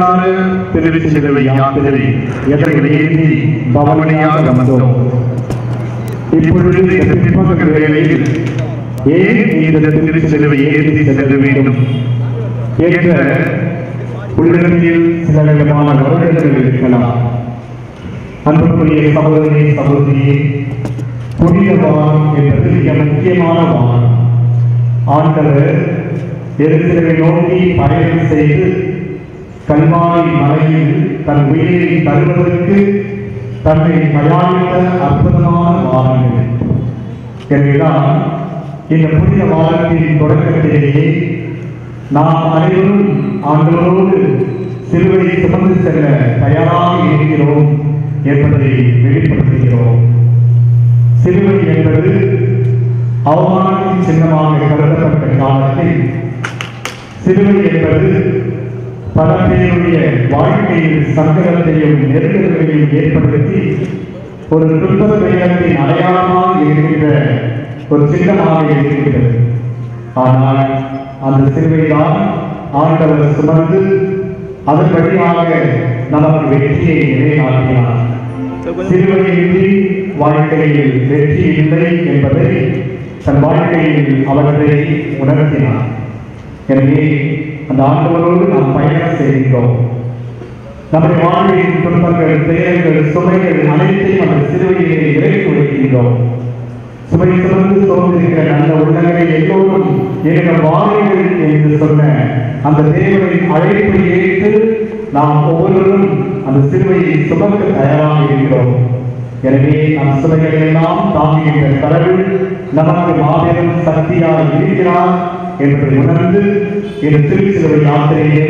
மகிழ்ச்சியான திருச்சிலுவை யாத்திரை எதிர்நேசி பவனியாக வந்தோம். இப்பொழுது பிற்பகல் வேளையில் ஏன் இந்த திருச்சிலுவை ஏற்றி செல்ல வேண்டும் என்ற உள்ளத்தில் சில விதமான வருடங்கள் இருக்கலாம். அன்புக்குரிய சகோதரி சகோதரியே, புனித வாரம் என்பது மிக முக்கியமான வாரம். ஆண்டவர் எருசலேமை நோக்கி பயணம் செய்து கல்வாரி மலையில் தன் உயிரை தருவதற்கு தன்னை தயாரித்த அற்புதமான வாரங்கள். எனவேதான் இந்த புனித வாரத்தின் தொடக்கத்திலேயே நாம் அனைவரும் ஆண்டவரோடு சிலுவையை சுமந்து செல்ல தயாராக இருக்கிறோம் என்பதை வெளிப்படுத்துகிறோம். சிலுவை என்பது அவமானத்தின் சின்னமாக கருதப்பட்ட காலத்தில் சிலுவை என்பது பல பேருடைய வாழ்க்கையில் சங்கடத்தையும் நெருக்கடிகளையும் ஏற்படுத்தி ஒரு துன்ப துயரத்தின் அடையாளமாக இருக்கின்ற ஒரு சின்னமாக இருக்கிறது. ஆனால் அந்த சிலுவைதான் ஆண்டவர் சுமந்து அதன் வழியாக நமக்கு வெற்றியை நிலைநாட்டினார். சிலுவையின்றி வாழ்க்கையில் வெற்றி இல்லை என்பதை தன் வாழ்க்கையில் அவற்றை உணர்த்தினார். எனவே அந்த ஆண்டவரோடு நாம் பயணம் செய்கின்றோம். நம்முடைய வாழ்வின் துன்பங்கள், துயரங்கள், சுமைகள் அனைத்தையும் அந்த சிலுவையிலே இறக்கி வைக்கின்றோம். சுமை சுமந்து சோர்ந்திருக்கிற நல்ல உள்ளங்களை எல்லோரும் என்னிடம் வாருங்கள் என்று சொன்ன அந்த தேவனின் அழைப்பை ஏற்று நாம் ஒவ்வொருவரும் அந்த சிலுவையை சுமக்க தயாராக இருக்கிறோம். எனவே நம் சுமைகளை எல்லாம் தாங்குகின்ற கடவுள் நமக்கு மாபெரும் சக்தியாக இருக்கிறார் என்பதை உணர்ந்து இந்த திருச்சிலுவை யாத்திரையிலே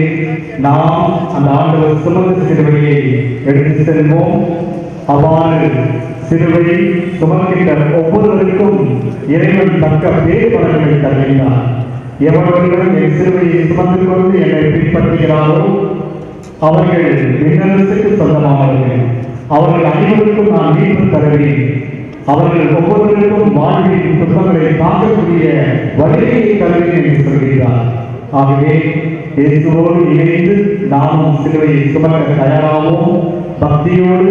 நாம் அந்த ஆண்டவர் சுமந்த சிலுவையை எடுத்து செல்வோம். அவ்வாறு சிலுவை சுமக்கின்ற ஒவ்வொருவருக்கும் இறைவன் தக்க பேர்பலன்களை தருகிறார். எவரவர்கள் என் சிலுவையை சுமந்து கொண்டு என்னை பின்பற்றுகிறாரோ அவர்கள் விண்ணரசுக்கு சொந்தமானவர்கள். அவர்கள் அனைவருக்கும் நான் மீட்பு தருவேன். அவர்கள் ஒவ்வொருவருக்கும் வாழ்வின் துன்பங்களை தாக்கக்கூடிய வலிமையை தருவேன் என்று சொல்கிறார். ஆகவே இயேசுவோடு இணைந்து நாமும் சிலுவையை சுமக்க தயாராகவும் பக்தியோடு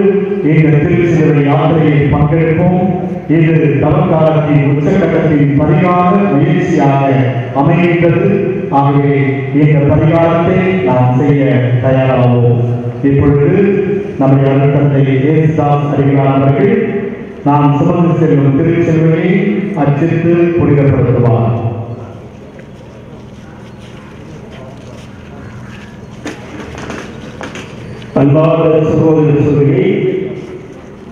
இந்த திருச்சிலுவை யாத்திரையை பங்கெடுப்போம். இது தவக்காலத்தின் உச்சக்கட்டத்தின் பரிகார முயற்சியாக அமைகின்றது. ஆகவே இந்த பரிகாரத்தை நாம் செய்ய தயாராகும். இப்பொழுது நம்முடைய அருட்தந்தை இயேசுதாஸ் அடிகளார் அவர்கள் நாம் சுமந்து செல்லும் திருச்சிலுவையை அச்சிட்டு புனிதப்படுத்துவார். அன்பார்ந்த சகோதர சகோதரி,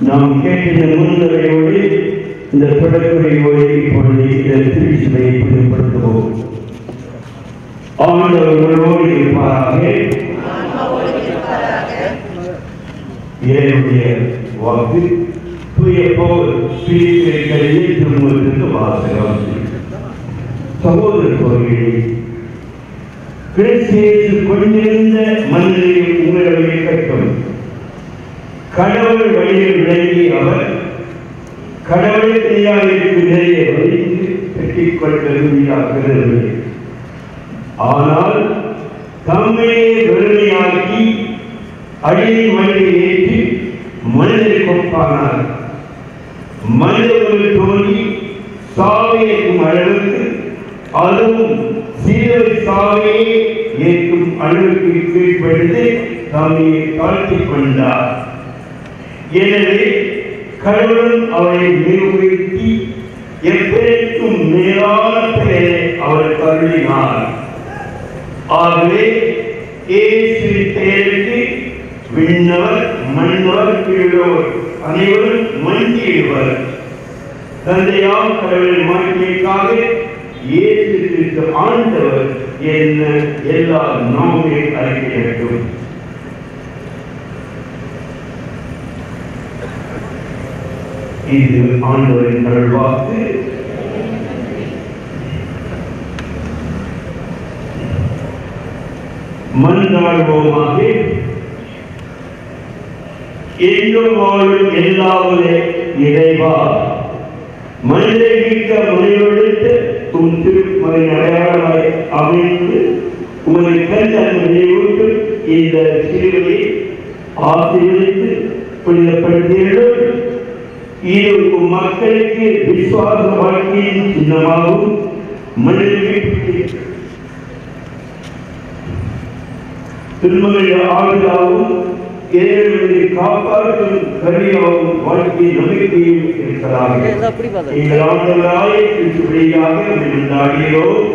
நாம் கேட்ட முன்னுரையோடு இந்த தொடர்புரையோடு இப்பொழுது இந்த திருச்சிலுவையை புனிதப்படுத்துவோம். ஆண்டவர்களோடு இருப்பாராக. இறைவனுடைய வாக்கு தூய பவுல் ஸ்ரீகரிகளில் திருமுகத்திற்கு வாசகம். சகோதர சகோதரிகளே, கிறிஸ்து கொண்டிருந்த மனிதரையும் உங்களை கட்டும். கடவுள் வழியில் விளங்கி அவர் கடவுளுக்கு நியாயிற்கு நிறைய வலிந்து பெற்றிக்கொள்வது. ஆனால் தம்மையே வெறுமையாக்கி அடியை மனிதை ஏற்றி மனிதரை கொப்பானார். மனிதர்கள் தோன்றி சாவையேற்கும் அளவுக்கு, அதுவும் சீரவை சாவையை ஏற்கும் அளவுக்கு கீழ்ப்படிந்து தம்மையை தாழ்த்திக் கொண்டார். எனவே கடவுளும் அவரை நிறுத்தி எப்பேற்கும் மேலான பெயரை அவர் கருளினார். ஆகவே இயேசு பெயருக்கு விண்ணவர் மன்னவர் கீழோர் அனைவரும் மண்டியிடுவர். தந்தையாம் கடவுள் மாற்றியைக்காக இயேசு கிறிஸ்து ஆண்டவர் என்ன எல்லா நாமே அறிக்கையிடட்டும். இது ஆண்டவரின் அருள்வாக்கு. மன்றாடுவோமாக. எங்கும் வாழும் எல்லாமே இறைவா, மனிதை மீட்க முனைவெடுத்து உன் திருமறை அடையாளமாய் அமைந்து உங்களை கல்வி ஊட்டு இந்த சிலுவையை ஆசீர்வதித்து புனிதப்படுத்தீர்கள். இது மக்களுக்கு விசுவாச வாழ்க்கையின் சின்னமாகவும் திருமகள் ஆவியாகவும் ஏழைகளை காப்பாற்றும் கருவியாகவும் வாழ்க்கை நம்பிக்கையும் இருக்கிறார்கள். எங்கள் ஆண்டவராய கிறிஸ்து வழியாக கொண்டாடுகிறோம்.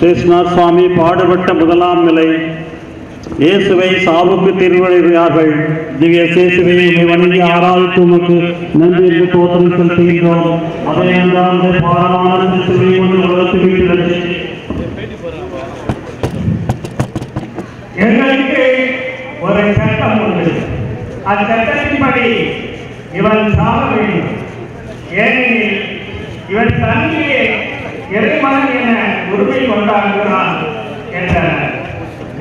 சேஷநாத் சுவாமி பாடுபட்ட முதலாம் நிலை. இயேசுவை சாவுக்கு திருவழிகிறார்கள். திவ்ய சேசுவை வணங்கி ஆராய்ச்சி உமக்கு நன்றி என்று தோற்றம் செலுத்துகின்றோம். அதை அந்த பாரமான கிறிஸ்துவை கொண்டு வளர்த்து வீட்டில் எங்களுக்கு ஒரு சட்டம் உண்டு. அச்சட்டத்தின்படி இவன் சாக வேண்டும். ஏனெனில் இவன் தன்மையை இறைமகன் என உரிமை கொண்டாடுகிறான் என்றனர்.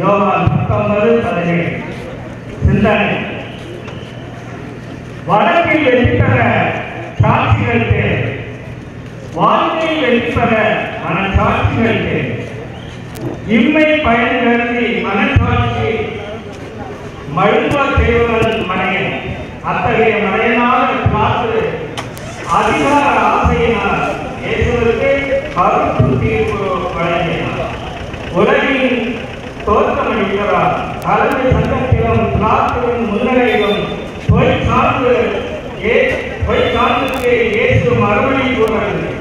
யோவான் 19:17. சிந்தனை. வழக்கில் வெற்றி பெற சாட்சிகள் தேவை. வாழ்க்கையில் வெற்றி பெற மனசாட்சிகள் தேவை. இம்மை பயன் கருதி மனசாட்சி மழுவ தேவன் மனையன். அத்தகைய மனையனாக பார்த்து அதிகார ஆசையினார் இயேசுவுக்கு கருத்து தீர்ப்பு வழங்கினார். உலகின் தோற்றமளிக்கிறார். தலைமை சங்கத்திலும் பிளாத்துவின் முன்னிலையிலும் பொய் சார்ந்துக்கு இயேசு மறுமொழி கூறவில்லை.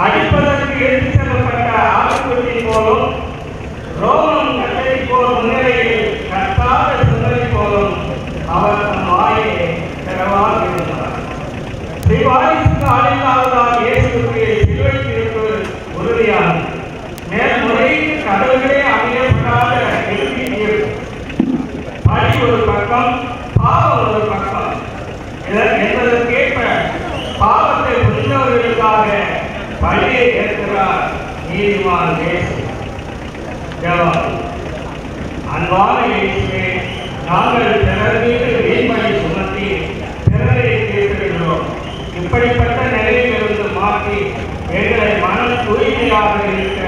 அடிப்பதற்கு எடுத்துச் செல்லப்பட்ட ஆட்டுக்குட்டி போலும் ரோமன் கட்டளை போல் முன்னிலையில் கட்டாத சுந்தரி போலும் அவர் தன் வாயை திறவாக இருந்தார். வாரிசுக்கு ஆளில்லாததால் இயேசுக்கு சிலுவை தீர்ப்பு உறுதியானது. மேல்முறைக்கு கடவுளே அமையப்படாத இறுதி தீர்ப்பு. பழி ஒரு பக்கம், பாவம் ஒரு பக்கம். என்பதற்கேற்ப பாவத்தை புரிந்தவர்களுக்காக பழியை ஏற்கிறார் நீதிமான் இயேசு. அன்பான இயேசுவே, நாங்கள் பிறர் மீது வீண்பழி சுமத்தி பிறரை தீர்க்கிறோம். இப்படிப்பட்ட நிலையிலிருந்து மாற்றி எங்களை மன தூய்மையாக இருக்க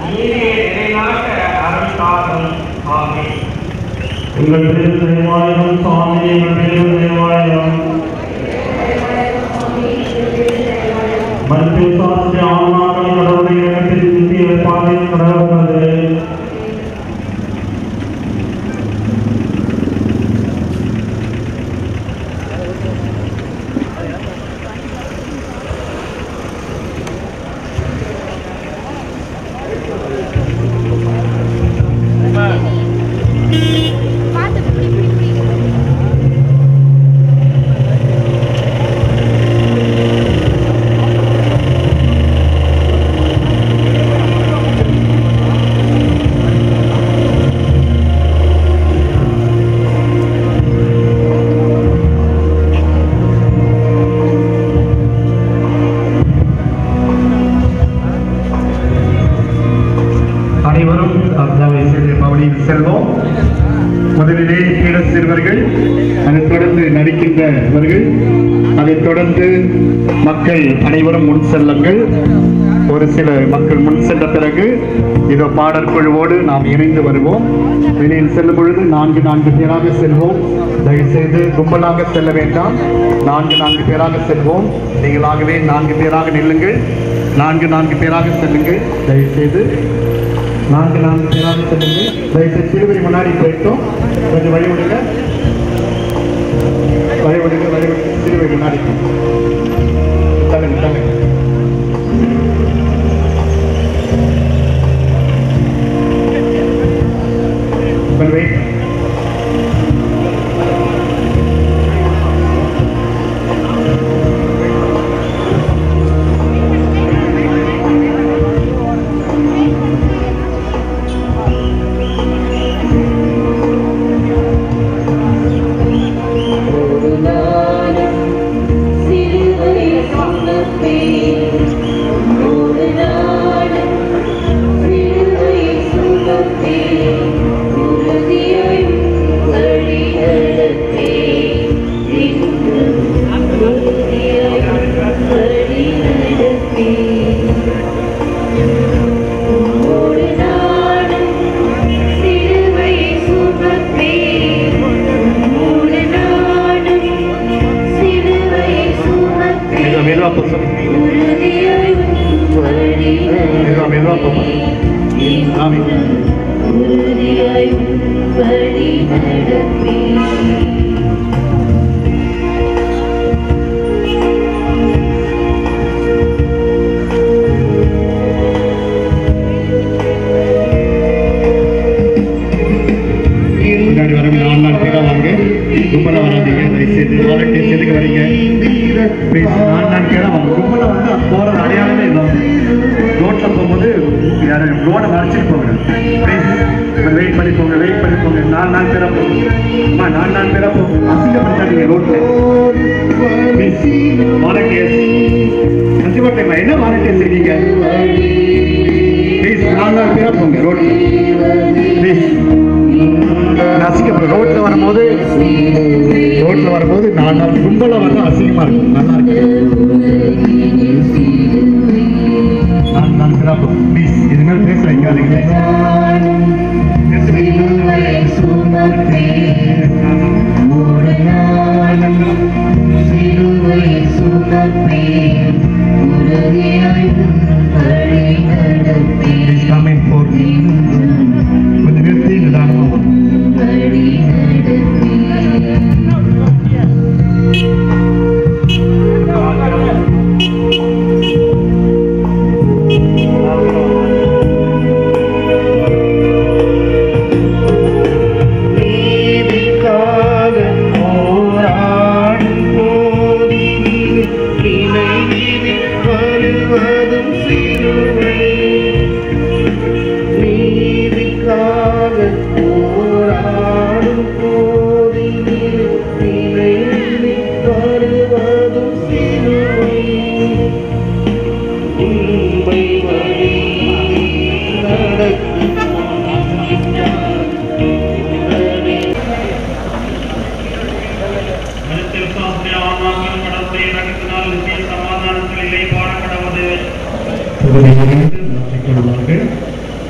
நீதியை நிலைநாட்ட அருள்தாரும். ஆமென். எங்கள் தேவாலயம் சுவாமி, எங்கள் தேவாலயம் மத்திய சாஸ்திர ஆன்மாக்கள் கடவுளுடைய நித்திய பாதையில் கடவுளது. செல்வோம். முதலிலே கீழ சிறுவர்கள், அதைத் தொடர்ந்து நடிக்கின்றவர்கள், அதைத் தொடர்ந்து மக்கள் அனைவரும் முன் செல்லுங்கள். ஒரு சில மக்கள் முன் சென்ற பிறகு இதோ பாடற் குழுவோடு நாம் இணைந்து வருவோம். வெளியில் செல்லும் பொழுது 4 பேராக செல்வோம். தயவுசெய்து கும்பலாக செல்ல வேண்டாம். 4 பேராக செல்வோம். நீங்களாகவே 4 பேராக நில்லுங்கள். 4 பேராக செல்லுங்கள். தயவுசெய்து 4 பேராக செல்லுங்கள். தயவுசெய்து சிலுவை முன்னாடி போயிட்டோம். கொஞ்சம் வழிவிடுங்க, சிலுவை முன்னாடி தள்ளுங்க. வெயிட். ஒரு நாள்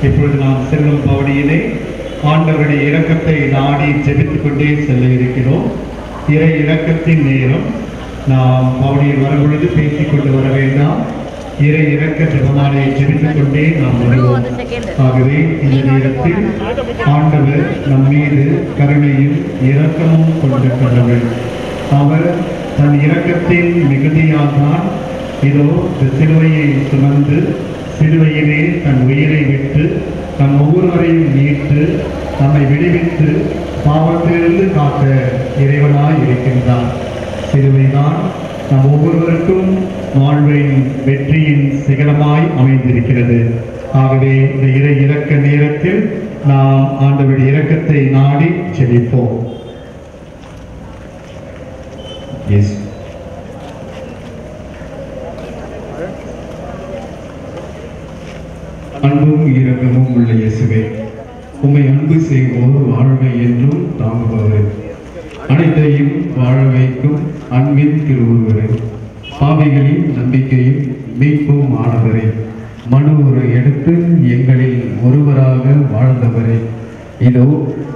இப்பொழுது நாம் செல்லும் பவனியிலே ஆண்டவருடைய இரக்கத்தை நாடி ஜெபித்துக் கொண்டே செல்ல இருக்கிறோம். இறை இரக்கத்தின் நேரம். நாம் பவனியில் வரும்பொழுது பேசிக் கொண்டு வர வேண்டாம். இறை இரக்க ஜெபமாலை ஜெபித்துக் கொண்டே நாம் வருவோம். ஆகவே இந்த நேரத்தில் ஆண்டவர் நம் மீது கருணையும் இரக்கமும் கொண்டிருக்கிறவர். அவர் தன் இரக்கத்தின் மிகுதியால்தான் இதோ சிலுவையை சுமந்து சிலுவையிலே தன் உயிரை விட்டு நம் ஒவ்வொருவரையும் மீட்டு நம்மை விடுவித்து பாவத்திலிருந்து காக்க இறைவனாய் இருக்கின்றார். சிலுவைதான் நம் ஒவ்வொருவருக்கும் வாழ்வின் வெற்றியின் சிகரமாய் அமைந்திருக்கிறது. ஆகவே இந்த இறை இரக்க நேரத்தில் நாம் ஆண்டவருடைய இரக்கத்தை நாடி ஜெபிப்போம். அன்பும் இரக்கமும் உள்ள இயேசுவே, உம்மை அன்பு செய்வோர் வாழ்வை என்றும் தாங்குபவர், அனைத்தையும் வாழ வைக்கும் அன்பின் திருவுருவரே, பாவிகளின் நம்பிக்கையும் மீட்பும் ஆனவரே, மனு உரை எடுத்து எங்களில் ஒருவராக வாழ்ந்தவரே, இதோ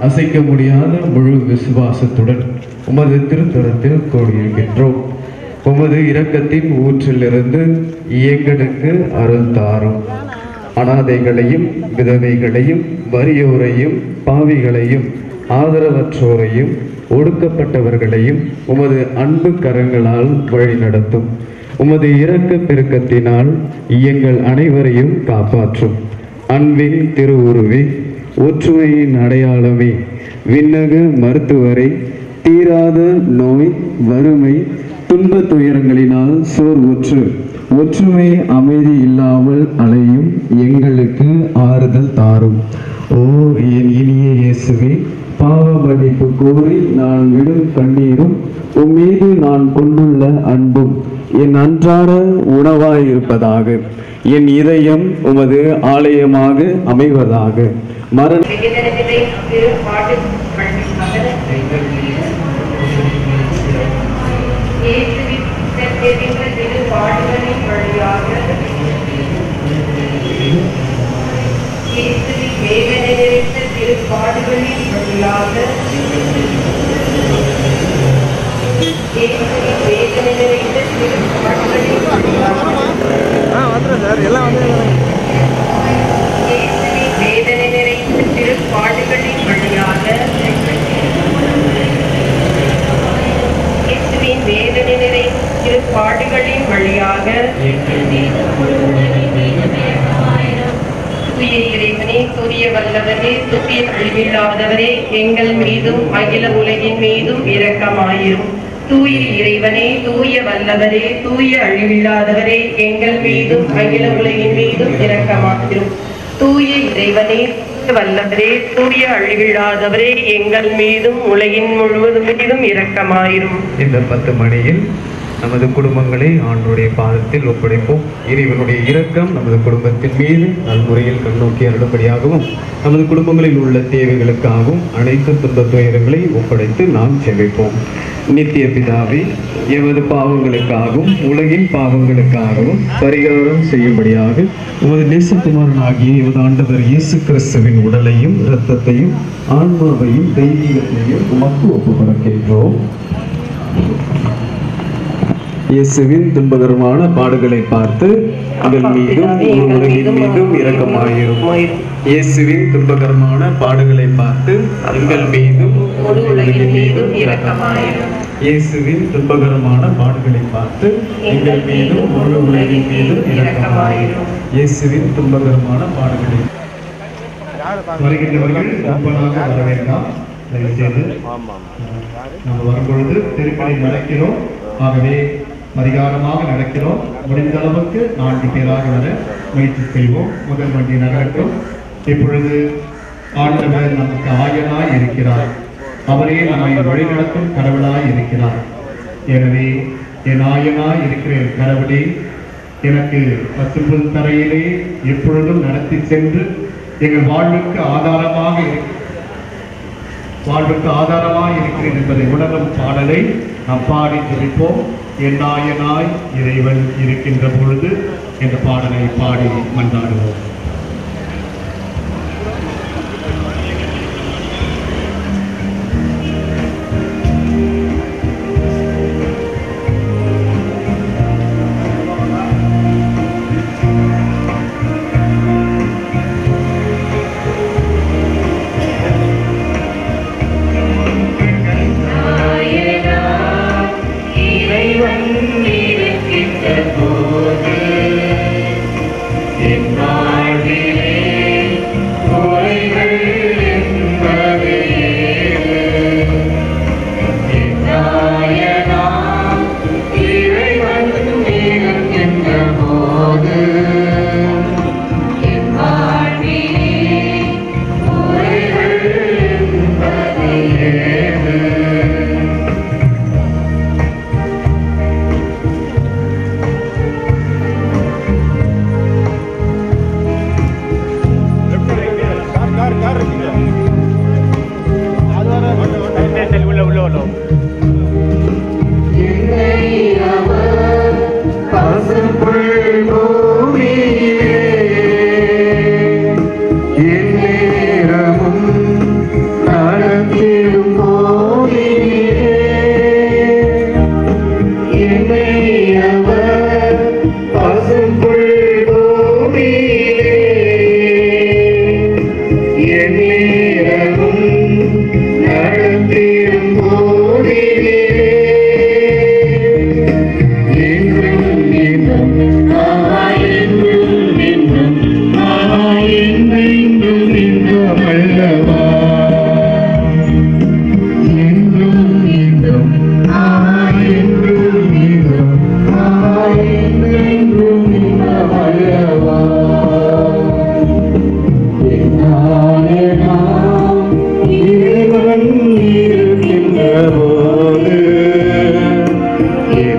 அசைக்க முடியாத முழு விசுவாசத்துடன் உமது திருத்தலத்தில் கூடியிருக்கின்றோம். உமது இரக்கத்தின் ஊற்றிலிருந்து எங்களுக்கு அருள் தாரும். அனாதைகளையும் விதவைகளையும் வறியோரையும் பாவிகளையும் ஆதரவற்றோரையும் ஒடுக்கப்பட்டவர்களையும் உமது அன்பு கரங்களால் வழிநடத்தும். உமது இரக்க பெருக்கத்தினால் எங்கள் அனைவரையும் காப்பாற்றும். அன்பின் திருவுருவே, ஒற்றுமையின் அடையாளமே, விண்ணக மருத்துவரை, தீராத நோய் வறுமை துன்ப துயரங்களினால் சோர்வுற்று ஒற்றுமை அமைதி இல்லாமல் அலையும் எங்களுக்கு ஆறுதல் தாரும். ஓ என் இனிய இயேசுவே, பாவ மன்னிப்பு கோரி நான் விடும் கண்ணீரும் உம்மீது நான் கொண்டுள்ள அன்பும் என் அன்றாட உணவாயிருப்பதாக. என் இதயம் உமது ஆலயமாக அமைவதாக. மரண பாடுகளின் வழியாக இறைவனே, தூய வல்லவரே, தூய அழிவில்லாதவரே, எங்கள் மீதும் அகில உலகின் மீதும் இரக்கமாயிரும். தூய இறைவனே, தூய வல்லவரே, தூய அழிவில்லாதவரே, எங்கள் மீதும் அகில உலகின் மீதும் இரக்கமாயிரும். தூய இறைவனே, வல்லவரே, தூய அழிவில்லாதவரே, எங்கள் மீதும் உலகின் முழுவதும் மீதும் இரக்கமாயிரும். இந்த 10 மணியில் நமது குடும்பங்களை ஆண்டவருடைய பாதத்தில் ஒப்படைப்போம். இறைவனுடைய இரக்கம் நமது குடும்பத்தின் மீது நல்முறையில் கண்ணோக்கி அருளும்படியாகவும், நமது குடும்பங்களில் உள்ள தேவைகளுக்காகவும் அனைத்து துன்ப துயரங்களை ஒப்படைத்து நாம் ஜெபிப்போம். நித்திய பிதாவே, எமது பாவங்களுக்காகவும் உலகின் பாவங்களுக்காகவும் பரிகாரம் செய்யும்படியாக உமது நேசகுமாரனாகிய எமது ஆண்டவர் இயேசு கிறிஸ்துவின் உடலையும் இரத்தத்தையும் ஆன்மாவையும் தெய்வீகத்தையும் உமக்கு ஒப்புக்கொடுக்கின்றோம். இயேசுவின் துன்பகரமான பாடுகளை பார்த்து எங்கள் மீதும் உலகின் மீதும் இரக்கமாயிரும். இயேசுவின் துன்பகரமான பாடுகளை பார்த்து எங்கள் மீதும் உலகின் மீதும் இரக்கமாயிரும். இயேசுவின் துன்பகரமான பாடுகளை பார்த்து எங்கள் மீதும் முழு உலகின் மீதும் இரக்கமாயிரும். இயேசுவின் துன்பகரமான பாடுகளை வருகின்றவர்கள் ஒப்பனாக வர வேண்டாம். தயவு செய்து நம்ம வரும்பொழுது திருப்பதி நடக்கிறோம். ஆகவே பரிகாரமாக நடக்கிறோம். முடிந்த அளவுக்கு 4 பேராக வர முயற்சி செய்வோம். முதல் வண்டி நகரட்டும். இப்பொழுது ஆண்டவர் நமக்கு ஆயனாய் இருக்கிறார். அவரே நம்மை வழிநடத்தும் கடவுளாய் இருக்கிறார். எனவே என் ஆயனாய் இருக்கிற கடவுளே, எனக்கு பசும்புல் தரையிலே எப்பொழுதும் நடத்தி சென்று எங்கள் வாழ்வுக்கு ஆதாரமாக இருக்கிறேன் என்பதை உணரும் பாடலை நாம் பாடி ஜெபிப்போம். என் நாயனாய் இறைவன் இருக்கின்ற பொழுது என்ற பாடலை பாடி மன்றாடுவோம்.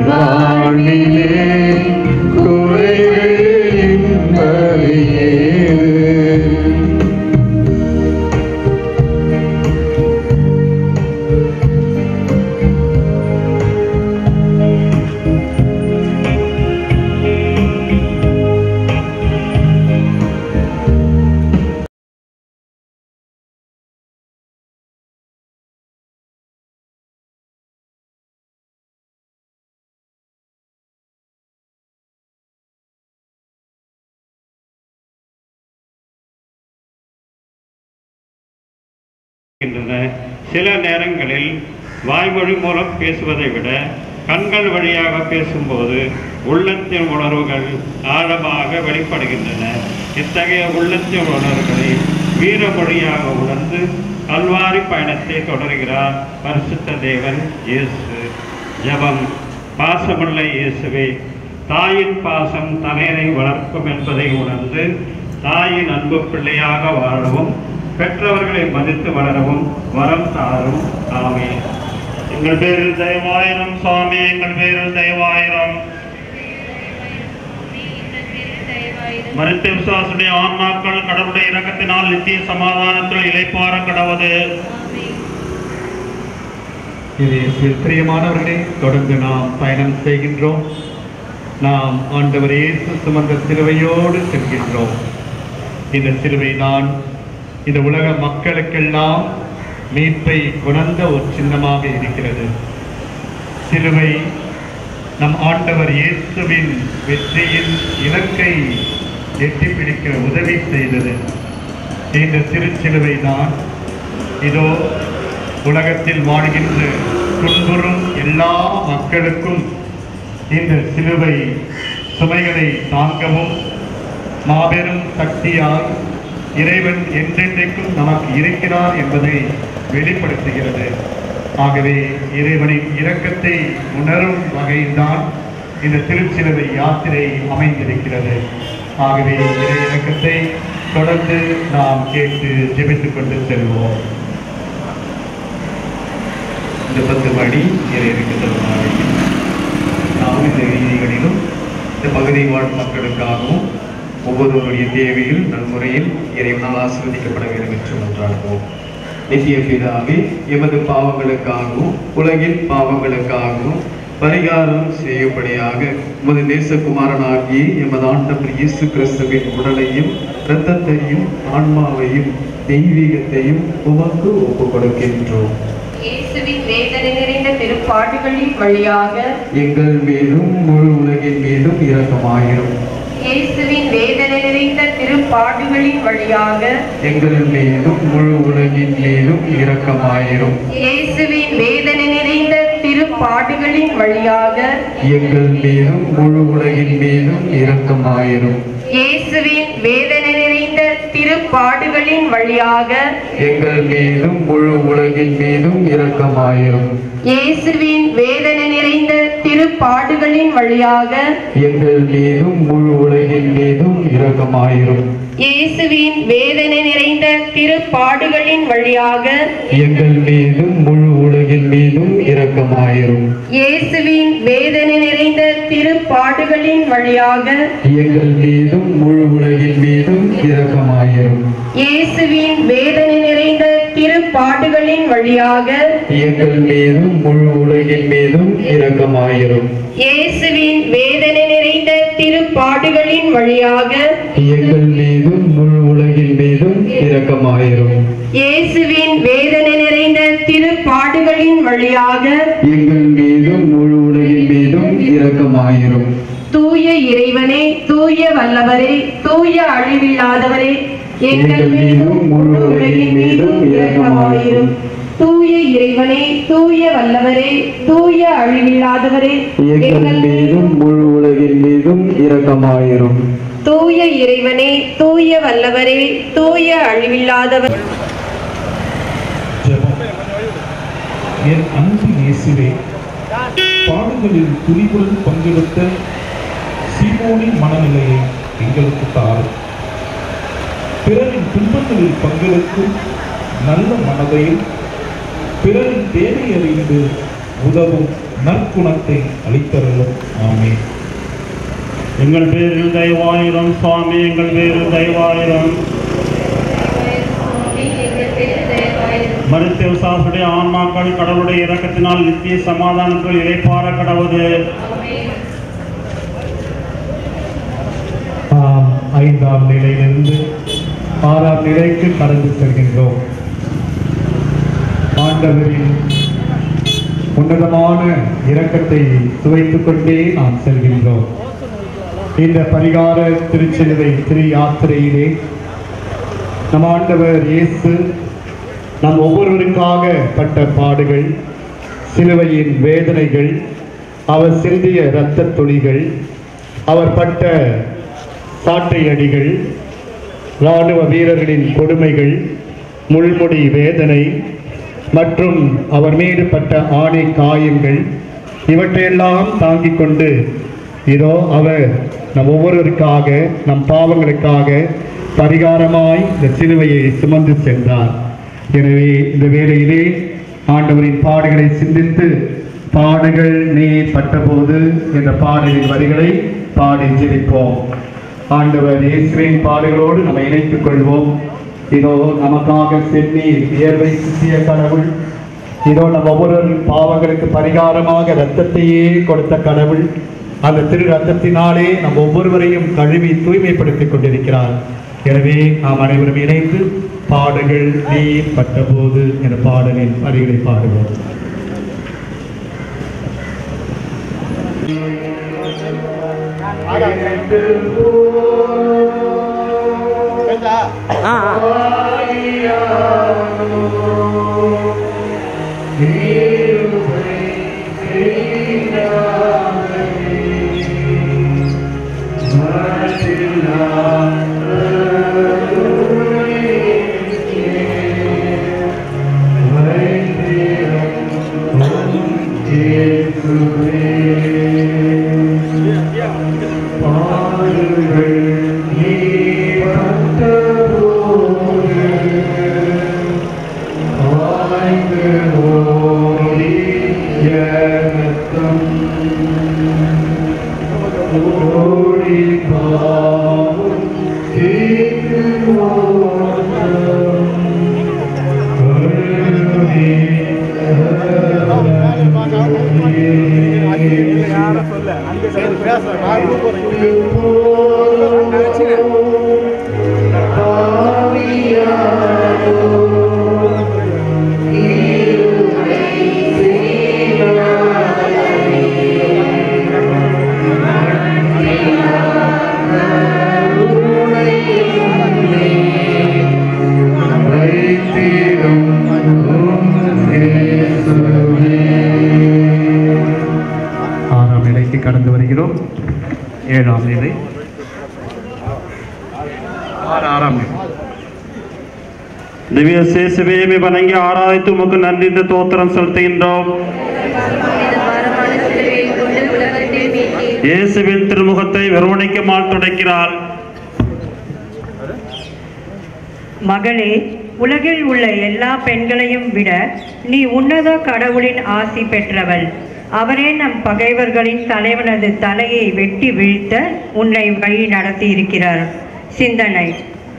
வாழ்விலே குறைகள் என்பதேது? சில நேரங்களில் வாய்மொழி மூலம் பேசுவதை விட கண்கள் வழியாக பேசும்போது உள்ளத்தின் உணர்வுகள் ஆழமாக வெளிப்படுகின்றன. இத்தகைய உள்ளத்தின் உணர்வுகளை வீரமொழியாக உணர்ந்து கல்வாரி பயணத்தை தொடர்கிறார் பரிசுத்த தேவன் இயேசு. ஜெபம். பாசமுள்ள இயேசுவே, தாயின் பாசம் தனையனை வளர்க்கும் என்பதை உணர்ந்து தாயின் அன்பு பிள்ளையாக வாழவும் பெற்றவர்களை மதித்து வளரவும் வரம் தாரும். ஆமென். எங்கள் பேரில் தயவாயிரம் சுவாமி, எங்கள் பேரில் தயவாயிரம். மரித்த விசுவாசுடைய ஆன்மாக்கள் கடவுளுடைய இரக்கத்தினால் நித்திய சமாதானத்தில் இளைப்பாற கடவுது. பிரியமானவர்களே, தொடர்ந்து நாம் பயணம் செய்கின்றோம். நாம் ஆண்டவர் இயேசு சுமந்த சிலுவையோடு செல்கின்றோம். இந்த சிலுவை தான் இந்த உலக மக்களுக்கெல்லாம் மீட்பை கொணர்ந்த ஒரு சின்னமாக இருக்கிறது. சிலுவை நம் ஆண்டவர் இயேசுவின் வெற்றியின் இலக்கை எட்டி பிடிக்க உதவி செய்தது. இந்த திருச்சிலுவை தான் இதோ உலகத்தில் வாழ்கின்ற துன்புறும் எல்லா மக்களுக்கும் இந்த சிலுவை சுமைகளை தாங்கவும் மாபெரும் சக்தியால் இறைவன் என்றென்றைக்கும் நமக்கு இருக்கிறார் என்பதை வெளிப்படுத்துகிறது. ஆகவே இறைவனின் இரக்கத்தை உணரும் வகையில்தான் இந்த திருச்சிலுவை யாத்திரை அமைந்திருக்கிறது. ஆகவே இறை இரக்கத்தை தொடர்ந்து நாம் கேட்டு ஜெபித்துக் கொண்டு செல்வோம். இந்த 10 மணி இறை இரக்கத்திற்காக நாம் இந்த வீதிகளிலும் இந்த பகுதி வாழ் மக்களுக்காகவும் ஒவ்வொருவருடைய தேவையில் நன்முறையில் இறைவனால் ஆசீர்வதிக்கப்பட வேண்டும் என்று ஒன்றாகுவோம். நித்திய பிதாவே, எமது பாவங்களுக்காகவும் உலகின் பாவங்களுக்காகவும் பரிகாரம் செய்யும்படியாக உமது நேசகுமாரனாகிய எமது ஆண்டவர் இயேசு கிறிஸ்துவின் உடலையும் இரத்தத்தையும் ஆன்மாவையும் தெய்வீகத்தையும் உமக்கு ஒப்புக் கொடுக்கின்றோம். இயேசுவின் வேதனை நிறைந்த திருப்பாடுகளின் வழியாக எங்கள் மீதும் முழு உலகின் மீதும் இரக்கமாயிரும். இயேசுவின் வேதனை நிறைந்த திருப்பாடுகளின் வழியாக எங்கள் மீதும் முழு உலகின் மீதும் இரக்கமாயிரும். இயேசுவின் வேதனை நிறைந்த திருப்பாடுகளின் வழியாக எங்கள் மீதும் முழு உலகின் மீதும் இரக்கமாயிரும். இயேசுவின் வேதனை நிறைந்த திருப்பாடுகளின் வழியாக எங்கள் மீதும் முழு உலகின் மீதும் இரக்கமாயிரும். இயேசுவின் வேதனை நிறைந்த திருப்பாடுகளின் வழியாக எங்கள் மீதும் முழு உலகின் மீதும் இரக்கமாயிரும். இயேசுவின் வேதனை நிறைந்த திருப்பாடுகளின் வழியாக எங்கள் மீதும் முழு உலகின் மீதும் இரக்கமாயிரும். இயேசுவின் வேதனை நிறைந்த திருப்பாடுகளின் வழியாக எங்கள் மீதும் முழு உலகின் மீதும் இரக்கமாயிரும். இயேசுவின் வேதனை நிறைந்த திருப்பாடுகளின் வழியாக எங்கள் மீதும் முழு உலகின் மீதும் இரக்கமாயிரும். இயேசுவின் வேதனை நிறைந்த திருப்பாடுகளின் வழியாக எங்கள் மீதும் முழு உலகின் மீதும் இரக்கமாயிரும். இயேசுவின் வேதனை நிறைந்த திருப்பாடுகளின் வழியாக எங்கள் மீதும் முழு உலகின் மீதும் இரக்கமாயிரும். தூய இறைவனே, தூய வல்லவரே, தூய அழிவில்லாதவரே, எங்கள் மீதும் முழு உலகின் மீதும் இரக்கமாயிரும். தூய இறைவனே, தூய வல்லவரே, தூய அழிவில்லாதவரே, எங்கள் மீதும் முழு உலகின் மீதும் இரக்கமாயிரும். தூய இறைவனே, தூய வல்லவரே, தூய அழிவில்லாதவர். என் அன்பு இயேசுவே, பாடுகளில் துணிவுடன் பங்கெடுத்த சீமோனின் மனநிலையை எங்களுக்கு தாரும். பிறரின் துன்பங்களில் பங்கெடுக்கும் நல்ல மனதையும் பிறரின் தேவை அறிந்து உதவும் நற்குணத்தை அளித்தருளும். ஆமென். எங்கள் பேரில் தயவாயிரம் சுவாமி, எங்கள் பேரில் தயவாயிரம். மருத்துவ சாசுடைய ஆன்மாக்கள் கடவுளுடைய இரக்கத்தினால் நித்திய சமாதானத்தில் இளைப்பாற கடவுது. ஐந்தாம் நிலையிலிருந்து 6ஆம் நிலைக்கு கடந்து செல்கின்றோம். ஆண்டவரின் உன்னதமான இரக்கத்தை சுவைத்துக் கொண்டே நாம் செல்கின்றோம். இந்த பரிகார திருச்சிலுவை திரு யாத்திரையிலே நம் ஆண்டவர் இயேசு நம் ஒவ்வொருவருக்காக பட்ட பாடுகள், சிலுவையின் வேதனைகள், அவர் சிந்திய இரத்த துளிகள், அவர் பட்ட சாட்டை அடிகள், இராணுவ வீரர்களின் கொடுமைகள், முள்முடி வேதனை மற்றும் அவர் மீது பட்ட ஆணை காயங்கள், இவற்றையெல்லாம் தாங்கிக் கொண்டு இதோ அவர் நம் ஒவ்வொருவருக்காக, நம் பாவங்களுக்காக பரிகாரமாய் இந்த சிலுவையை சுமந்து சென்றார். எனவே இந்த வேளையிலே ஆண்டவரின் பாடுகளை சிந்தித்து பாடுகள் நீ பட்டபோது என்ற பாடலின் வரிகளை பாடி ஜெபிப்போம். ஆண்டவர் இயேசுவின் பாடுகளோடு நம்ம இணைத்துக் கொள்வோம். இதோ நமக்காக செந்நீர் வியர்வை சிந்திய கடவுள், இதோ நம் ஒவ்வொரு பாவங்களுக்கு பரிகாரமாக இரத்தத்தையே கொடுத்த கடவுள், அந்த திரு ரத்தத்தினாலே நம் ஒவ்வொருவரையும் கழுவி தூய்மைப்படுத்திக் கொண்டிருக்கிறார். எனவே நாம் அனைவரும் இணைந்து பாடுகள் நீ பட்டபோது என்ற பாடலின் வரிகளை பாடுவோம். கடந்து வருகிறோம். 7ஆம் நிலை, 6ஆம் நிலை. திவ்ய சேசுவே வணங்கி ஆராய்த்து உமக்கு நன்றி தோத்திரம் செலுத்துகின்றோம். இயேசுவின் திருமுகத்தை வெரோனிக்கமால் துடைக்கிறாள். மகளே, உலகில் உள்ள எல்லா பெண்களையும் விட நீ உன்னத கடவுளின் ஆசி பெற்றவள். அவரே நம் பகைவர்களின் தலைவனது தலையை வெட்டி வீழ்த்த உன்னை வழி நடத்தி இருக்கிறார். சிந்தனை: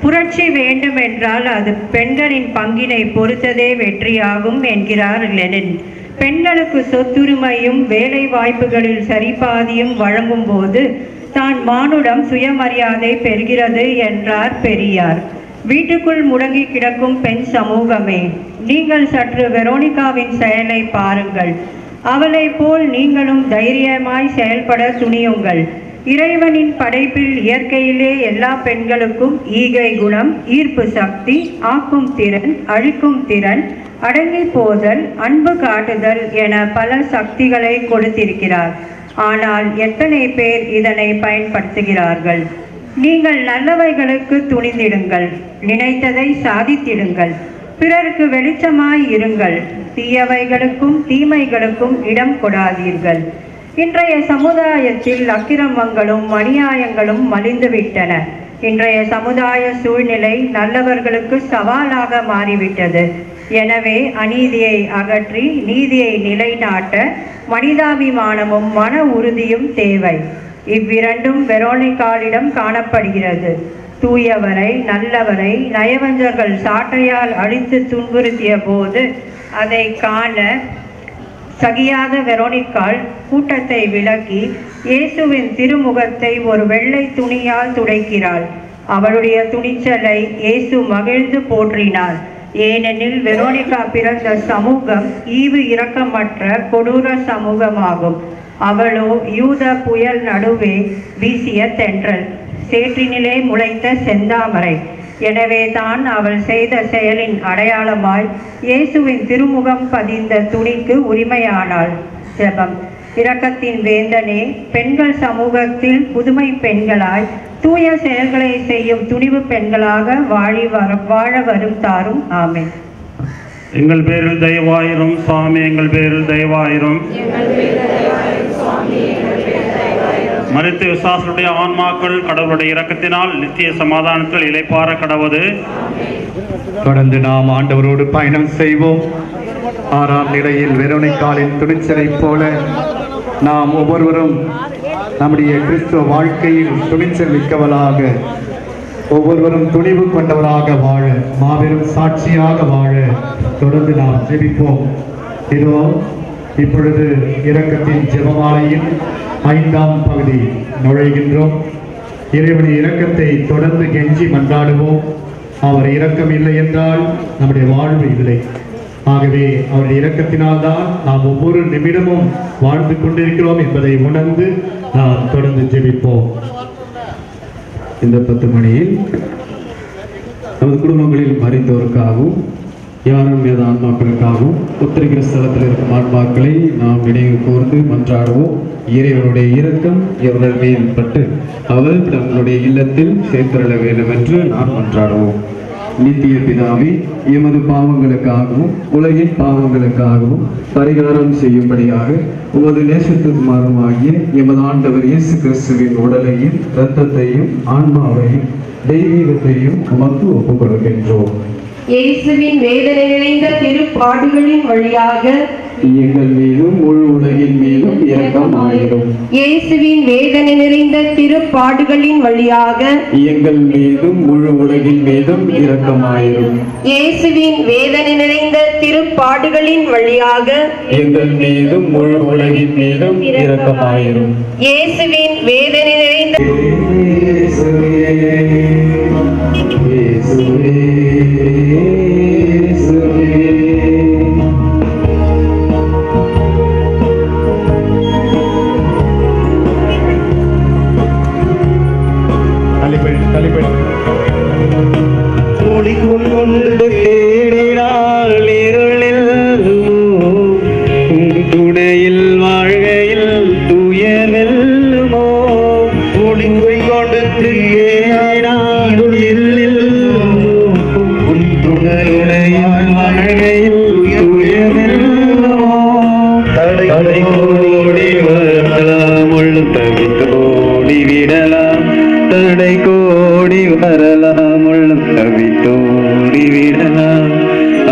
புரட்சி வேண்டுமென்றால் அது பெண்களின் பங்கினை பொறுத்ததே வெற்றியாகும் என்கிறார் லெனின். பெண்களுக்கு சொத்துரிமையும் வேலை வாய்ப்புகளில் சரிபாதியும் வழங்கும் போது தான் மானுடம் சுயமரியாதை பெறுகிறது என்றார் பெரியார். வீட்டுக்குள் முடங்கி கிடக்கும் பெண் சமூகமே, நீங்கள் சற்று வெரோனிகாவின் செயலை பாருங்கள். அவளை போல் நீங்களும் தைரியமாய் செயல்பட துணியுங்கள். இறைவனின் படைப்பில் இயற்கையிலே எல்லா பெண்களுக்கும் ஈகை குணம், ஈர்ப்பு சக்தி, ஆக்கும் திறன், அழிக்கும் திறன், அடங்கி போதல், அன்பு காட்டுதல் என பல சக்திகளை கொடுத்திருக்கிறார். ஆனால் எத்தனை பேர் இதனை பயன்படுத்துகிறார்கள்? நீங்கள் நல்லவைகளுக்கு துணிந்திடுங்கள், நினைத்ததை சாதித்திடுங்கள், பிறருக்கு வெளிச்சமாய் இருங்கள், தீயவைகளுக்கும் தீமைகளுக்கும் இடம் கொடாதீர்கள். இன்றைய சமுதாயத்தில் அக்கிரமங்களும் அநியாயங்களும் மலிந்துவிட்டன. இன்றைய சமுதாய சூழ்நிலை நல்லவர்களுக்கு சவாலாக மாறிவிட்டது. எனவே அநீதியை அகற்றி நீதியை நிலைநாட்ட மனிதாபிமானமும் மன உறுதியும் தேவை. இவ்விரண்டும் வெரோனிகாலிடம் காணப்படுகிறது. தூயவரை, நல்லவரை நயவஞ்சர்கள் சாட்டையால் அடித்து துன்புறுத்திய போது அதை காண சகியாத வெரோனிக்காள் கூட்டத்தை விலக்கி இயேசுவின் திருமுகத்தை ஒரு வெள்ளை துணியால் துடைக்கிறாள். அவளுடைய துணிச்சலை இயேசு மகிழ்ந்து போற்றினார். ஏனெனில் வெரோனிகா பிறந்த சமூகம் ஈவு இரக்கமற்ற கொடூர சமூகமாகும். அவளோ யூத புயல் நடுவே வீசிய தென்றல், சேற்றினிலே முளைத்த செந்தாமரை. எனவே தான் அவள் செய்த செயலின் அடையாளமாய் இயேசுவின் திருமுகம் பதிந்த துணிக்கு உரிமையானாள். ஜெபம். இரக்கத்தின் வேந்தனே, பெண்கள் சமூகத்தில் புதுமை பெண்களாய் தூய செயல்களை செய்யும் துணிவு பெண்களாக வாழ வரும் தாரும். ஆமென். எங்கள் பேரில் தயவாயிரும் சுவாமி, எங்கள் பேரில் தயவாயிரும். மரித்த விசுவாசனுடைய ஆன்மாக்கள் கடவுளுடைய இரக்கத்தினால் நித்திய சமாதானத்தில் இளைப்பாற கடவுது. தொடர்ந்து நாம் ஆண்டவரோடு பயணம் செய்வோம். 6ஆம் நிலையில் வெரோனிகாலின் துணிச்சலைப் போல நாம் ஒவ்வொருவரும் நம்முடைய கிறிஸ்துவ வாழ்க்கையில் துணிச்சல் மிக்கவளாக, ஒவ்வொருவரும் துணிவு கொண்டவராக வாழ, மாபெரும் சாட்சியாக வாழ தொடர்ந்து நாம் ஜெபிப்போம். இதோ இப்பொழுது இரக்கத்தின் ஜெபமாலையின் 5ஆம் பகுதி நுழைகின்றோம். இறைவனின் இரக்கத்தை தொடர்ந்து கெஞ்சி மன்றாடுவோம். அவர் இரக்கம் இல்லை என்றால் நம்முடைய வாழ்வு இல்லை. ஆகவே அவருடைய இரக்கத்தினால்தான் நாம் ஒவ்வொரு நிமிடமும் வாழ்ந்து கொண்டிருக்கிறோம் என்பதை உணர்ந்து நாம் தொடர்ந்து ஜெபிப்போம். இந்த 10 மணியில் நமது குடும்பங்களில் மறைந்தோருக்காகவும் யாரும் மீது ஆன்மாக்களுக்காகவும் உத்தரிக்கிற ஸ்தலத்தில் இருக்கும் ஆன்மாக்களை நாம் நினைவு கூர்ந்து மன்றாடுவோம். இறைவனுடைய இரக்கம் இவர்கள் மேல் பட்டு அவர் தங்களுடைய இல்லத்தில் சேர்த்தருள வேண்டும் என்று நாம் மன்றாடுவோம். நித்திய பிதாவே, எமது பாவங்களுக்காகவும் உலகின் பாவங்களுக்காகவும் பரிகாரம் செய்யும்படியாக உமது நேசத்துக்குமாரமாகிய எமது ஆண்டவர் இயேசு கிறிஸ்துவின் உடலையும் இரத்தத்தையும் ஆன்மாவையும் தெய்வீகத்தையும் உமக்கு ஒப்புக் கொடுக்கின்றோம். இயேசுவின் வேதனை நிறைந்த திருப்பாடுகளின் வழியாக எங்கள் மீதும் முழு உலகின் மீதும் இரக்கமாயிரும். இயேசுவின் வேதனை நிறைந்த திருப்பாடுகளின் வழியாக எங்கள் மீதும் முழு உலகின் மீதும் இரக்கமாயிரும். இயேசுவின் வேதனை நிறைந்த திருப்பாடுகளின் வழியாக எங்கள் மீதும் முழு உலகின் மீதும் இரக்கமாயிரும். இயேசுவின் வேதனை நிறைந்த துணையில் வாழ்கையில் துயர் வெல்லுமோ ஒளிங்கை கொடுத்து வாழ்கையில் துயர் வெல்லுமோ தடை கோடி வரலாம் உள்ளம் தவித்தோடி விடலாம் தடை கோடி வரலாம் உள்ளம் தவித்தோடி விடலாம்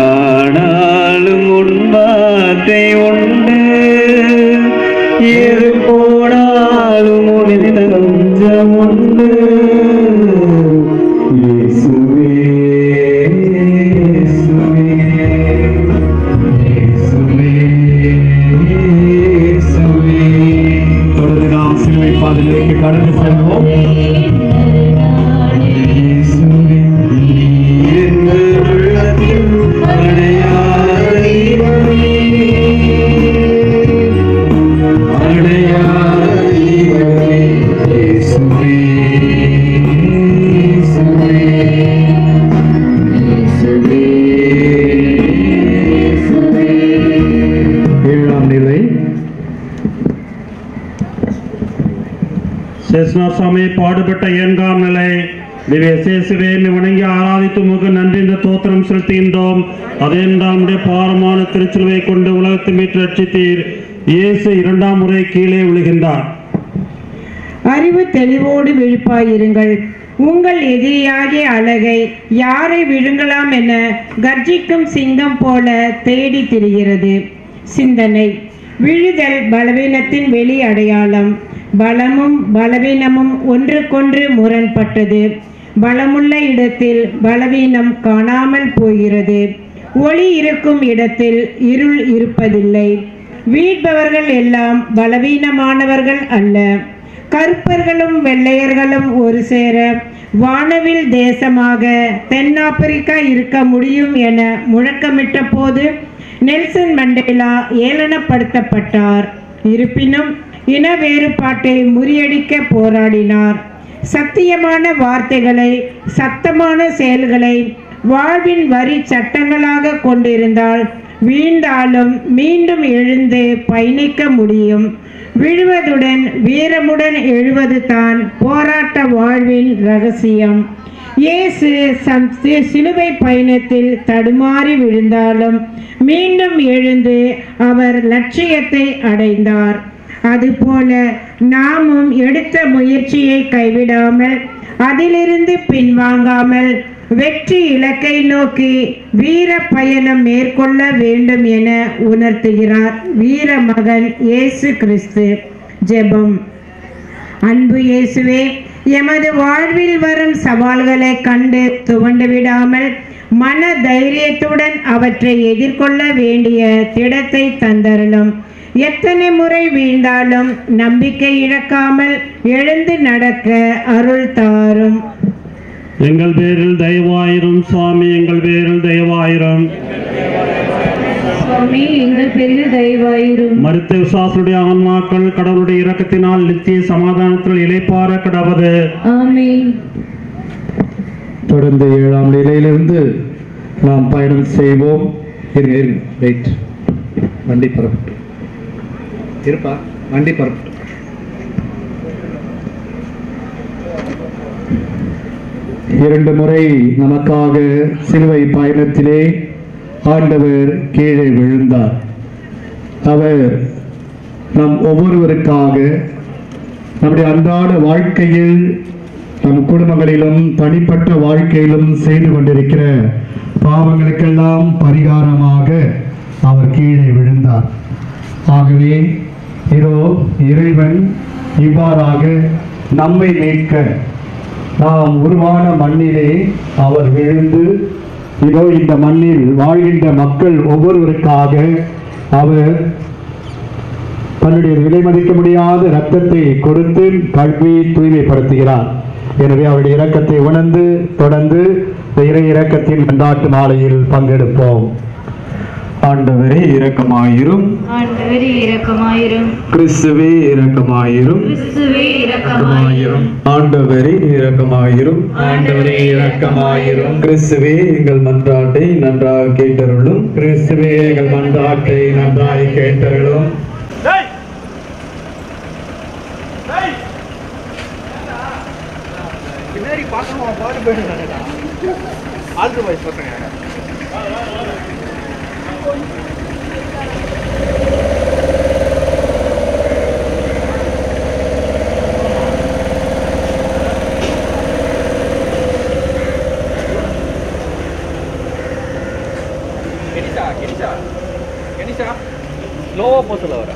ஆனாலும் உண்பாத்தை உண்டு எது போனாலும் உனது நெஞ்சம் உண்டு இயேசுவே இயேசுவே இயேசுவே இயேசுவே. தொடர்ந்து நாம் சிலுவை பாதையிലേക്ക് கடந்து செல்வோம். இயேசுவே எங்கள் உள்ளத்தில் அடையாத தெய்வமே அடையாத தெய்வமே இயேசுவே இயேசுவே இயேசுவே இயேசுவே. 7ஆம் நிலை சேசுநாசாமி பாடுபட்ட 4ஆம் நிலை. திவ்ய சேசுவே வணங்கி ஆராதித்து உமக்கு நன்றி இந்த தோத்திரம் செலுத்துகின்றோம். அதே நம்முடைய பாரமான திருச்சிலுவை கொண்டு உலகத்தை மீட்டு ரட்சித்தீர். இயேசு 2ஆம் முறை கீழே விழுகின்றார். அறிவு தெளிவோடு விழிப்பாயிருங்கள். உங்கள் எதிரியாகிய அழகை யாரை விழுங்கலாம் என கர்ஜிக்கும் சிங்கம் போல தேடி திரிகிறது. சிந்தனை: விழுதல் பலவீனத்தின் வெளி அடையாளம். பலமும் பலவீனமும் ஒன்றுக்கொன்று முரண்பட்டது. பலமுள்ள இடத்தில் பலவீனம் காணாமல் போகிறது. ஒளி இருக்கும் இடத்தில் இருள் இருப்பதில்லை. வீழ்பவர்கள் எல்லாம் பலவீனமானவர்கள் அல்ல. கருப்பர்களும் வெள்ளையர்களும் ஒரு சேர வானவில் தேசமாக தென்னாப்பிரிக்கா இருக்க முடியும் என முழக்கமிட்ட போது நெல்சன் மண்டேலா ஏளனப்படுத்தப்பட்டார். இருப்பினும் இன வேறுபாட்டை முறியடிக்க போராடினார். சத்தியமான வார்த்தைகளை, சத்தமான செயல்களை வாழ்வின் வரி சட்டங்களாக கொண்டிருந்தால் வீழ்ந்தாலும் மீண்டும் எழுந்து பயணிக்க முடியும். விழுவதுடன் வீரமுடன் எழுவது தான் போராட்ட வாழ்வின் ரகசியம். இயேசு சிலுவை பயணத்தில் தடுமாறி விழுந்தாலும் மீண்டும் எழுந்து அவர் லட்சியத்தை அடைந்தார். அதுபோல நாமும் எடுத்த முயற்சியை கைவிடாமல், அதிலிருந்து பின்வாங்காமல் வெற்றி இலக்கை நோக்கி வீர பயணம் மேற்கொள்ள வேண்டும் என உணர்த்துகிறார் வீர மகன் இயேசு கிறிஸ்து. ஜெபம். அன்பு இயேசுவே, எமது வாழ்வில் வரும் சவால்களை கண்டு துவண்டு விடாமல் மன தைரியத்துடன் அவற்றை எதிர்கொள்ள வேண்டிய திடத்தை தந்தருளும். எத்தனை முறை வீழ்ந்தாலும் நம்பிக்கை இழக்காமல் எழுந்து நடக்க அருள் தாரும். எங்கள் பேரில் தயவாயிரும் சுவாமி, எங்கள் பேரில் தயவாயிரும் சுவாமி, எங்கள் பேரில் தயவாயிரும். மருத்துவ விசுவாசுடைய ஆன்மாக்கள் கடவுளுடைய இரக்கத்தினால் நித்திய சமாதானத்தில் இளைப்பாற கடவது. ஆமென். தொடர்ந்து 7ஆம் நிலையிலிருந்து நாம் பயணம் செய்வோம். வெயிட், வண்டி பரப்பு இருப்பா, வண்டி பரப்பு. இரண்டு முறை நமக்காக சிலுவை பயணத்திலே ஆண்டவர் கீழே விழுந்தார். அவர் நம் ஒவ்வொருவருக்காக நம்முடைய அன்றாட வாழ்க்கையில், நம் குடும்பங்களிலும் தனிப்பட்ட வாழ்க்கையிலும் செய்து கொண்டிருக்கிற பாவங்களுக்கெல்லாம் பரிகாரமாக அவர் கீழே விழுந்தார். ஆகவே இதோ இறைவன் இவ்வாறாக நம்மை மீட்க நாம் உருவான மண்ணிலே அவர் விழுந்து, இதோ இந்த மண்ணில் வாழ்கின்ற மக்கள் ஒவ்வொருவருக்காக அவர் தன்னுடைய விலை மதிக்க முடியாத இரத்தத்தை கொடுத்து கல்வி தூய்மைப்படுத்துகிறார். எனவே அவருடைய இரக்கத்தை உணர்ந்து தொடர்ந்து இறை இரக்கத்தின் கொண்டாட்டு மாலையில் பங்கெடுப்போம். ஆண்டவரே இரக்கமாயிரும், ஆண்டவரே இரக்கமாயிரும், கிறிஸ்துவே இரக்கமாயிரும், கிறிஸ்துவே இரக்கமாயிரும், ஆண்டவரே இரக்கமாயிரும், ஆண்டவரே இரக்கமாயிரும், கிறிஸ்துவே எங்கள் மன்றாட்டை நன்றாக கேட்டருளும், கிறிஸ்துவே எங்கள் மன்றாட்டை நன்றாய் கேட்டருளும். பின்னாடி பார்க்கணும், பாட்டு போயிட்டு ஆல்ட்ரு வாய்ஸ் பார்க்குறேன். கெனிஷா ஸ்லோவாக போக சொல்ல வர.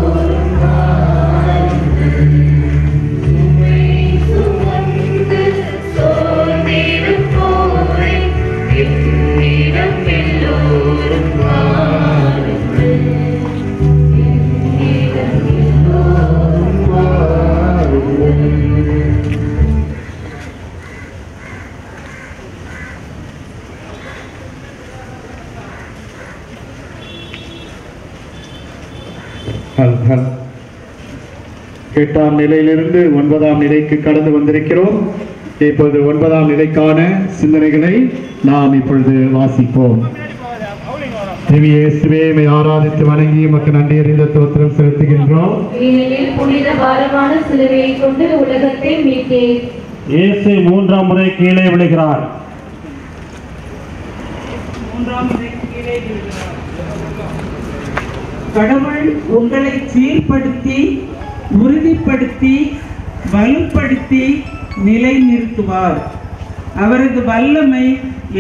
Lord. 8ஆம் நிலையிலிருந்து 9ஆம் நிலைக்கு கடந்து வந்திருக்கிறோம். இப்பொழுது 9ஆம் நிலைக்கான சிந்தனைகளை நாம் இப்பொழுது வாசிப்போம். இயேசுவை ஆராதித்து வணங்கி உமக்கு நன்றி அறிந்த தோத்திரம் செலுத்துகின்றோம். ஏனெனில் புனித பாரமான சிலுவையை கொண்டு உலகத்தை மீட்டேன். இயேசு 3ஆம் முறை கீழே விழுகிறார். கடவுள் உங்களை சீர்படுத்தி உறுதிப்படுத்தி வலுப்படுத்தி நிலைநிறுத்துவார். அவரது வல்லமை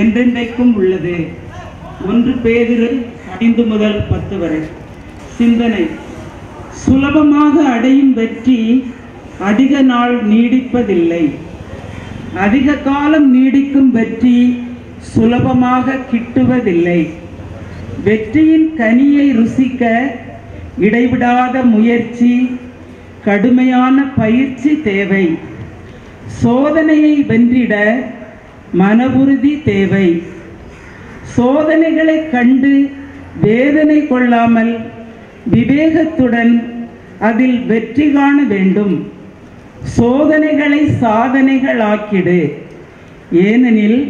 என்றென்றைக்கும் உள்ளது. 1 பேதுரு 5 முதல் 10 வரை. சிந்தனை: சுலபமாக அடையும் வெற்றி அதிக நாள் நீடிப்பதில்லை. அதிக காலம் நீடிக்கும் வெற்றி சுலபமாக கிட்டுவதில்லை. வெற்றியின் கனியை ருசிக்க இடைவிடாத முயற்சி, கடுமையான பயிற்சி தேவை. சோதனையை வென்றிட மன உறுதி தேவை. சோதனைகளை கண்டு வேதனை கொள்ளாமல் விவேகத்துடன் அதில் வெற்றி காண வேண்டும். சோதனைகளை சாதனைகளாக்கிடு. ஏனெனில்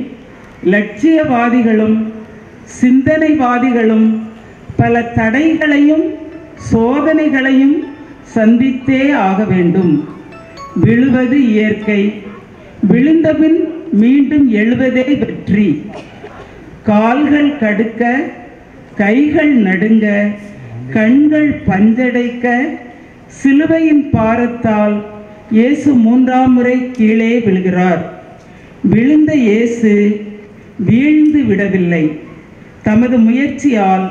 லட்சியவாதிகளும் சிந்தனைவாதிகளும் பல தடைகளையும் சோதனைகளையும் சந்தித்தே ஆக வேண்டும். விழுவது இயற்கை. விழுந்தபின் மீண்டும் எழுவதே வெற்றி. கால்கள் கடுக்க, கைகள் நடுங்க, கண்கள் பஞ்சடைக்க, சிலுவையின் பாரத்தால் இயேசு 3ஆம் முறை கீழே விழுகிறார். விழுந்த இயேசு வீழ்ந்து விடவில்லை. தமது முயற்சியால்,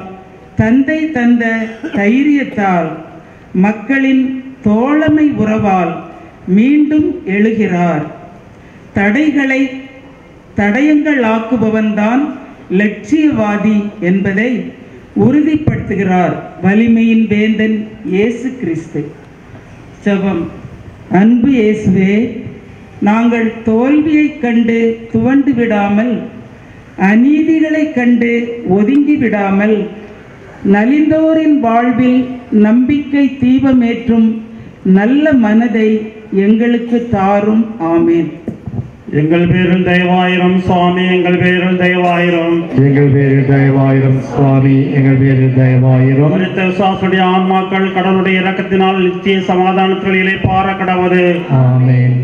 தந்தை தந்த தைரியத்தால், மக்களின் தோழமை உறவால் மீண்டும் எழுகிறார். தடைகளை தடயங்களாக்குபவன்தான் லட்சியவாதி என்பதை உறுதிப்படுத்துகிறார் வலிமையின் வேந்தன் இயேசு கிறிஸ்து. ஜெபம். அன்பு இயேசுவே, நாங்கள் தோல்வியை கண்டு துவண்டு விடாமல், அநீதிகளை கண்டு ஒதுங்கி விடாமல், நலிந்தோரின் வாழ்வில் நம்பிக்கை தீபமேற்றும் நல்ல மனதை எங்களுக்கு தாரும். ஆமேன். எங்கள் பேரில் தயவாயிரம் சுவாமி, எங்கள் பேரில் தயவாயிரம். எங்கள் பேரில் தயவாயிரம் சுவாமி, எங்கள் பேரில் தயவாயிரம். விசுவாசுடைய ஆன்மாக்கள் கடவுளுடைய இரக்கத்தினால் நிச்சய சமாதானத்தில் இளைப்பாற கடவுது. ஆமென்.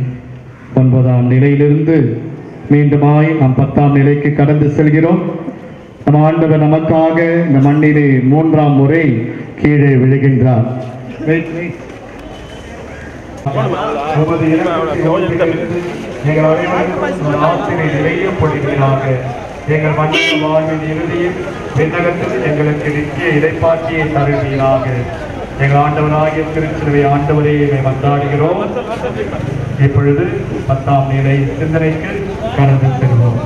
9ஆம் நிலையிலிருந்து மீண்டுமாய் நாம் 10ஆம் நிலைக்கு கடந்து செல்கிறோம். நம் ஆண்டவர் நமக்காக இந்த மண்ணிலே 3ஆம் முறை கீழே விழுகின்றார். எங்கள் அனைவருக்கும் ஆசிரியை நிறைய பொழிவீராக. எங்கள் மண்ணின் வாழ்வின் இறுதியில் விண்ணகத்தில் எங்களுக்கு நித்திய இடைப்பாட்சியை தருவீராக. எங்கள் ஆண்டவராகிய திருச்சிலுவை ஆண்டவரே மன்றாடுகிறோம். இப்பொழுது 10ஆம் நிலை சிந்தனைக்கு கடந்து செல்வோம்.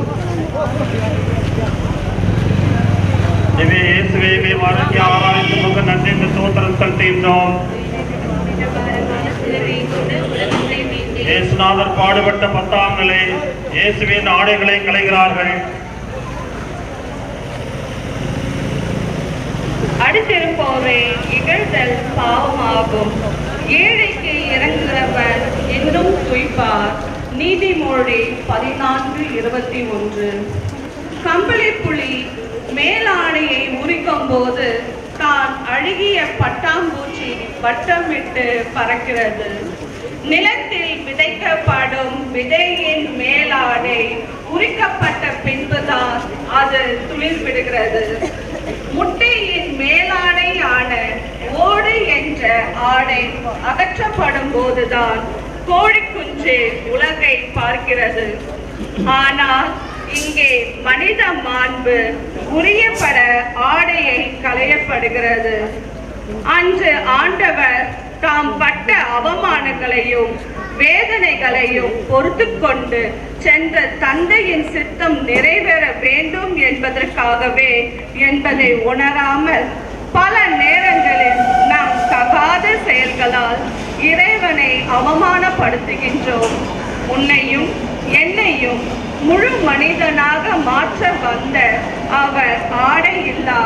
இயேசுவை வணங்கி ஆராய்ந்து முக நன்றி என்று தோத்திரம் செலுத்துகின்றோம். இயேசுநாதர் பாடுபட்ட 10ஆம் நிலை. இயேசுவின் ஆடைகளை களைகிறார்கள். அடுத்திருப்போரை இகழ்தல் பாவமாகும். ஏழைக்கு இறங்குகிறவர் இன்னும் துய்ப்பார். நீதிமொழி 14:21. கம்பளி புலி மேலாடையை முறிக்கும் போது தான் அழுகிய பட்டாம்பூச்சி வட்டமிட்டு பறக்கிறது. நிலத்தில் விதைக்கப்படும் விதையின் மேலாடை உரிக்கப்பட்ட பின்புதான் அது துளிர்விடுகிறது. முட்டையின் மேலாடையான ஓடு என்ற ஆடை அகற்றப்படும் போதுதான் கோழிக்குஞ்சு உலகை பார்க்கிறது. ஆனால் இங்கே மனித மாண்பு உரியப்பட ஆடையை களையப்படுகிறது. அன்று ஆண்டவர் தாம் பட்ட அவமானங்களையும் வேதனைகளையும் பொறுத்து கொண்டு சென்ற தந்தையின் சித்தம் நிறைவேற வேண்டும் என்பதற்காகவே என்பதை உணராமல் பல நேரங்களில் நாம் தகாத செயல்களால் இறைவனை அவமானப்படுத்துகின்றோம். உன்னையும் என்னையும் முழு மனிதனாக மாற்ற வந்த அவர் ஆடை இல்லா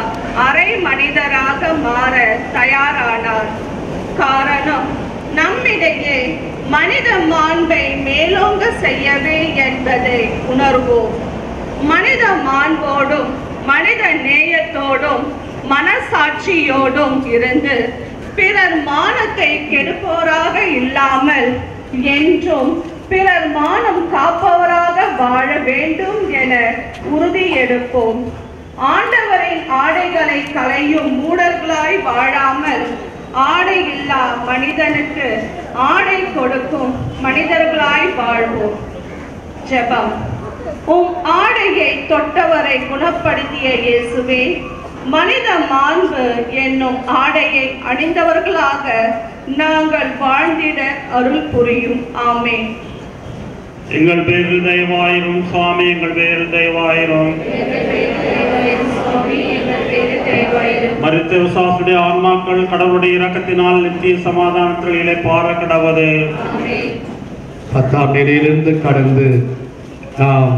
அரை மனிதராக மாற தயாரானார். காரணம், நம்மிடையே மனித மாண்பை மேலோங்க செய்யவே என்பதை உணர்வோம். மனித மாண்போடும் மனித நேயத்தோடும் மனசாட்சியோடும் இருந்து பிறர் மானத்தை கெடுப்போராக இல்லாமல் என்றும் பிறர் மானம் காப்பவராக வாழ வேண்டும் என உறுதி எடுப்போம். ஆண்டவரின் ஆடைகளை களையும் மூடர்களாய் வாழாமல் ஆடை இல்லா மனிதனுக்கு ஆடை கொடுக்கும் மனிதர்களாய் வாழ்வோம். ஜெபம். உம் ஆடையை தொட்டவரை குணப்படுத்திய இயேசுவே, மனித மாண்பு என்னும் ஆடையை அணிந்தவர்களாக நாங்கள் வாழ்ந்திட அருள் புரியும். ஆமென். எங்கள் பேரில் தயவாயிரும் சுவாமி, எங்கள் பேரில் தயவாயிரும். மரித்த விசுவாசுடைய ஆன்மாக்கள் கடவுளுடைய இரக்கத்தினால் நித்திய சமாதானத்தில் இளைப்பாற கடவது. 10ஆம் நிலையிலிருந்து கடந்து நாம்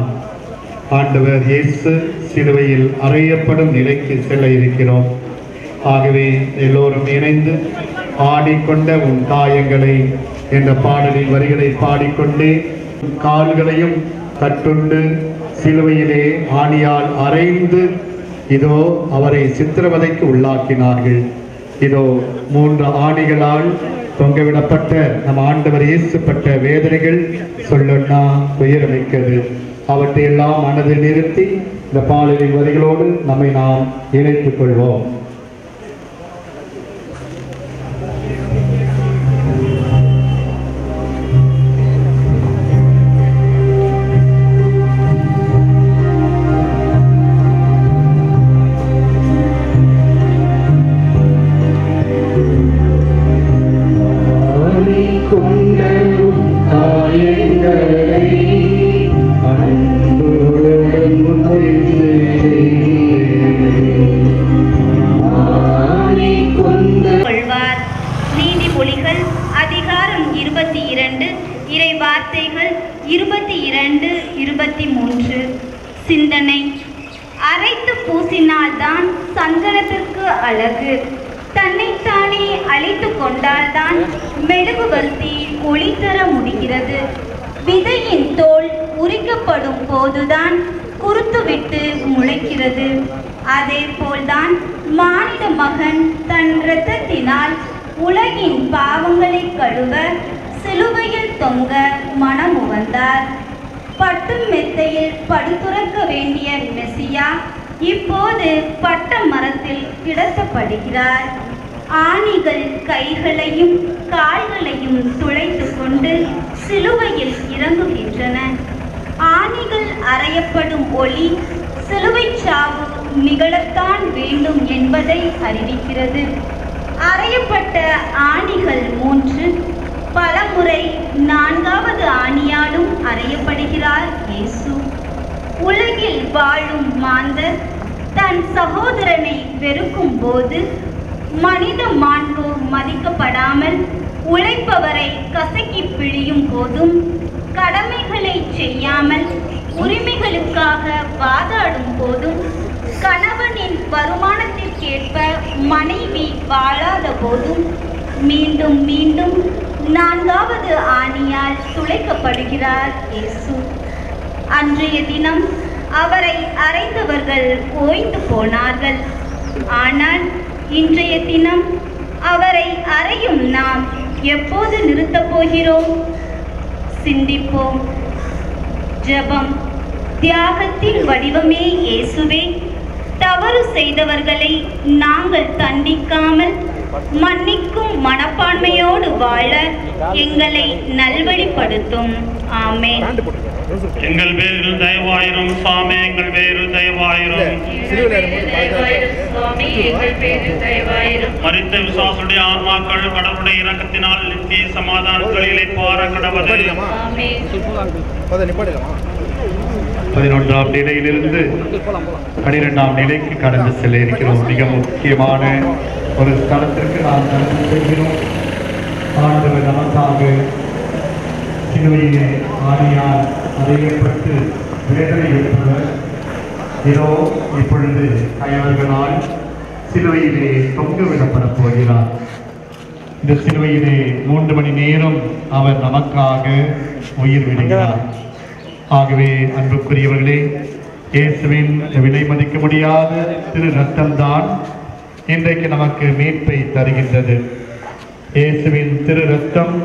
ஆண்டவர் இயேசு சிலுவையில் அறையப்படும் நிலைக்கு செல்ல இருக்கிறோம். ஆகவே எல்லோரும் இணைந்து ஆடிக்கொண்ட உன் காயங்களை என்ற பாடலின் வரிகளை பாடிக்கொண்டே கால்களையும் கட்டுண்டு சிலுவையிலே ஆணியால் அறைந்து இதோ அவரை சித்திரவதைக்கு உள்ளாக்கினார்கள். இதோ 3 ஆணிகளால் தொங்கவிடப்பட்ட நம் ஆண்டவர் இயேசுப்பட்ட வேதனைகள் சொல்லொன்னா துயரமிக்கது. அவற்றையெல்லாம் மனதில் நிறுத்தி இந்த பாடலின் வரிகளோடு நம்மை நாம் இணைத்துக் கொள்வோம். நீதிமொழிகள் அதிகாரம் 22 இறை வார்த்தைகள் 22-23. சிந்தனை. அரைத்து பூசினால்தான் சந்தனத்திற்கு அழகு, தன்னைத்தானே அழித்து கொண்டால்தான் மெழுகுவர்த்தி ஒளி தர முடிகிறது. விதையின் தோல் உரிக்கப்படும் போதுதான் குருத்துவிட்டு முளைக்கிறது. அதே போல்தான் மானிட மகன் தன் இரத்தத்தினால் உலகின் பாவங்களை கழுவ சிலுவையில் தொங்க மனமுவந்தார். பட்டும் மெத்தையில் படுத்துறக்க வேண்டிய மெசியா இப்போது பட்ட மரத்தில் கிடத்தப்படுகிறார். ஆணிகள் கைகளையும் கால்களையும் துளைத்து கொண்டு சிலுவையில் இறங்குகின்றன. ஆணிகள் அறையப்படும் ஒளி சிலுவை சாவு நிகழத்தான் வேண்டும் என்பதை அறிவிக்கிறது. அறையப்பட்ட ஆணிகள் 3, பலமுறை 4வது ஆணியாலும் அறையப்படுகிறார் இயேசு. உலகில் வாழும் மாந்தர் தன் சகோதரனை வெறுக்கும் போது, மனித மாண்பு மதிக்கப்படாமல் உழைப்பவரை கசக்கி பிழியும் போதும், கடமைகளை செய்யாமல் உரிமைகளுக்காக வாதாடும் போதும், கணவனின் வருமானத்திற்கேற்ப மனைவி வாழாத போதும் மீண்டும் மீண்டும் 4வது ஆணியால் துளைக்கப்படுகிறார் இயேசு. அன்றைய தினம் அவரை அறைந்தவர்கள் ஓய்ந்து போனார்கள். ஆனால் இன்றைய தினம் அவரை அறையும் நாம் எப்போது நிறுத்தப் போகிறோம்? சிந்திப்போம். ஜெபம். தியாகத்தின் வடிவமே இயேசுவே, தவறு செய்தவர்களை நாங்கள் தண்டிக்காமல் மன்னிக்கும் மனப்பான்மையோடு வாழ எங்களை நல்வழிப்படுத்தும். ஆமென். எங்கள் பேரில் தயவாயிரும் சுவாமி, எங்கள் பேரில் தயவாயிரும். மரித்த விசுவாசுடைய ஆன்மாக்கள் கடவுளுடைய இரக்கத்தினால் நித்திய சமாதானங்களிலே பார கடவுளே. 11ஆம் நிலையிலிருந்து 12ஆம் நிலைக்கு கடந்து செல்ல இருக்கிறோம். மிக முக்கியமான ஒரு ஸ்தலத்திற்கு நாம் கடந்து செல்கிறோம். ஆண்டவர் நமக்காக சிலுவையிலே ஆணியால் அறையப்பட்டு வேதனையுற்றவர் இதோ இப்பொழுது அயவர்களால் சிலுவையிலே தொங்கவிடப்படப் போகிறார். இந்த சிலுவையிலே 3 மணி நேரம் அவர் நமக்காக உயிர் விடுகிறார். ஆகவே அன்புக்குரியவர்களே, இயேசுவின் விலை மதிக்க முடியாத திரு ரத்தம்தான் இன்றைக்கு நமக்கு மீட்பை தருகின்றது. இயேசுவின் திரு ரத்தம்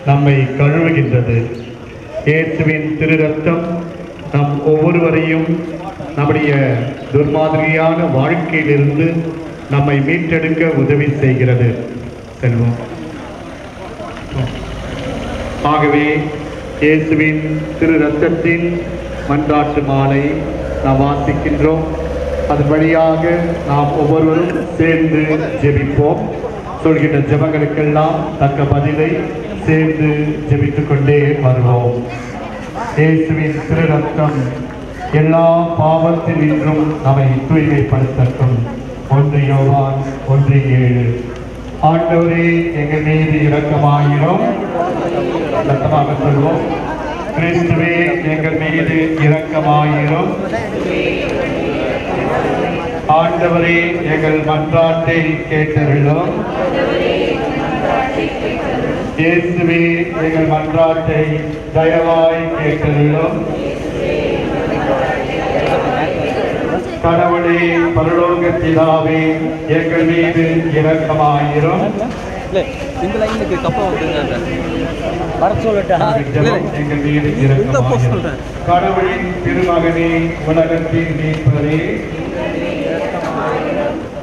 நம்மை கழுவுகின்றது. இயேசுவின் திரு ரத்தம் நம் ஒவ்வொருவரையும் நம்முடைய துர்மாதிரியான வாழ்க்கையிலிருந்து நம்மை மீட்டெடுக்க உதவி செய்கிறது. செல்வோம். ஆகவே இயேசுவின் திரு ரத்தத்தின் மன்றாட்டு மாலை நாம் வாசிக்கின்றோம். அதன் வழியாக நாம் ஒவ்வொருவரும் சேர்ந்து ஜெபிப்போம். சொல்கின்ற ஜெபங்களுக்கெல்லாம் தக்க பதிலை சேர்ந்து ஜெபித்துக் கொண்டே வருவோம். இயேசுவின் திரு ரத்தம் எல்லா பாவத்தில் நின்றும் நம்மை தூய்மைப்படுத்தட்டும். 1 யோவான் 1:7. ஆண்டவரே எங்கள் மீது இரக்கமாயிரும். சத்தமாக சொல்வோம். கிறிஸ்துவே எங்கள் மீது இரக்கமாயிரும். ஆண்டவரே எங்கள் மன்றாட்டை கேட்டருளும். இயேசுவே எங்கள் மன்றாட்டை தயவாய் கேட்டருளும். கடவுளே பரலோக பிதாவே எங்கள் மீது இரக்கமாயிரும். எங்கள் மீது இரக்கமாயிரும். கடவுளின் திருமகனே உலகத்தின் மீட்பரே,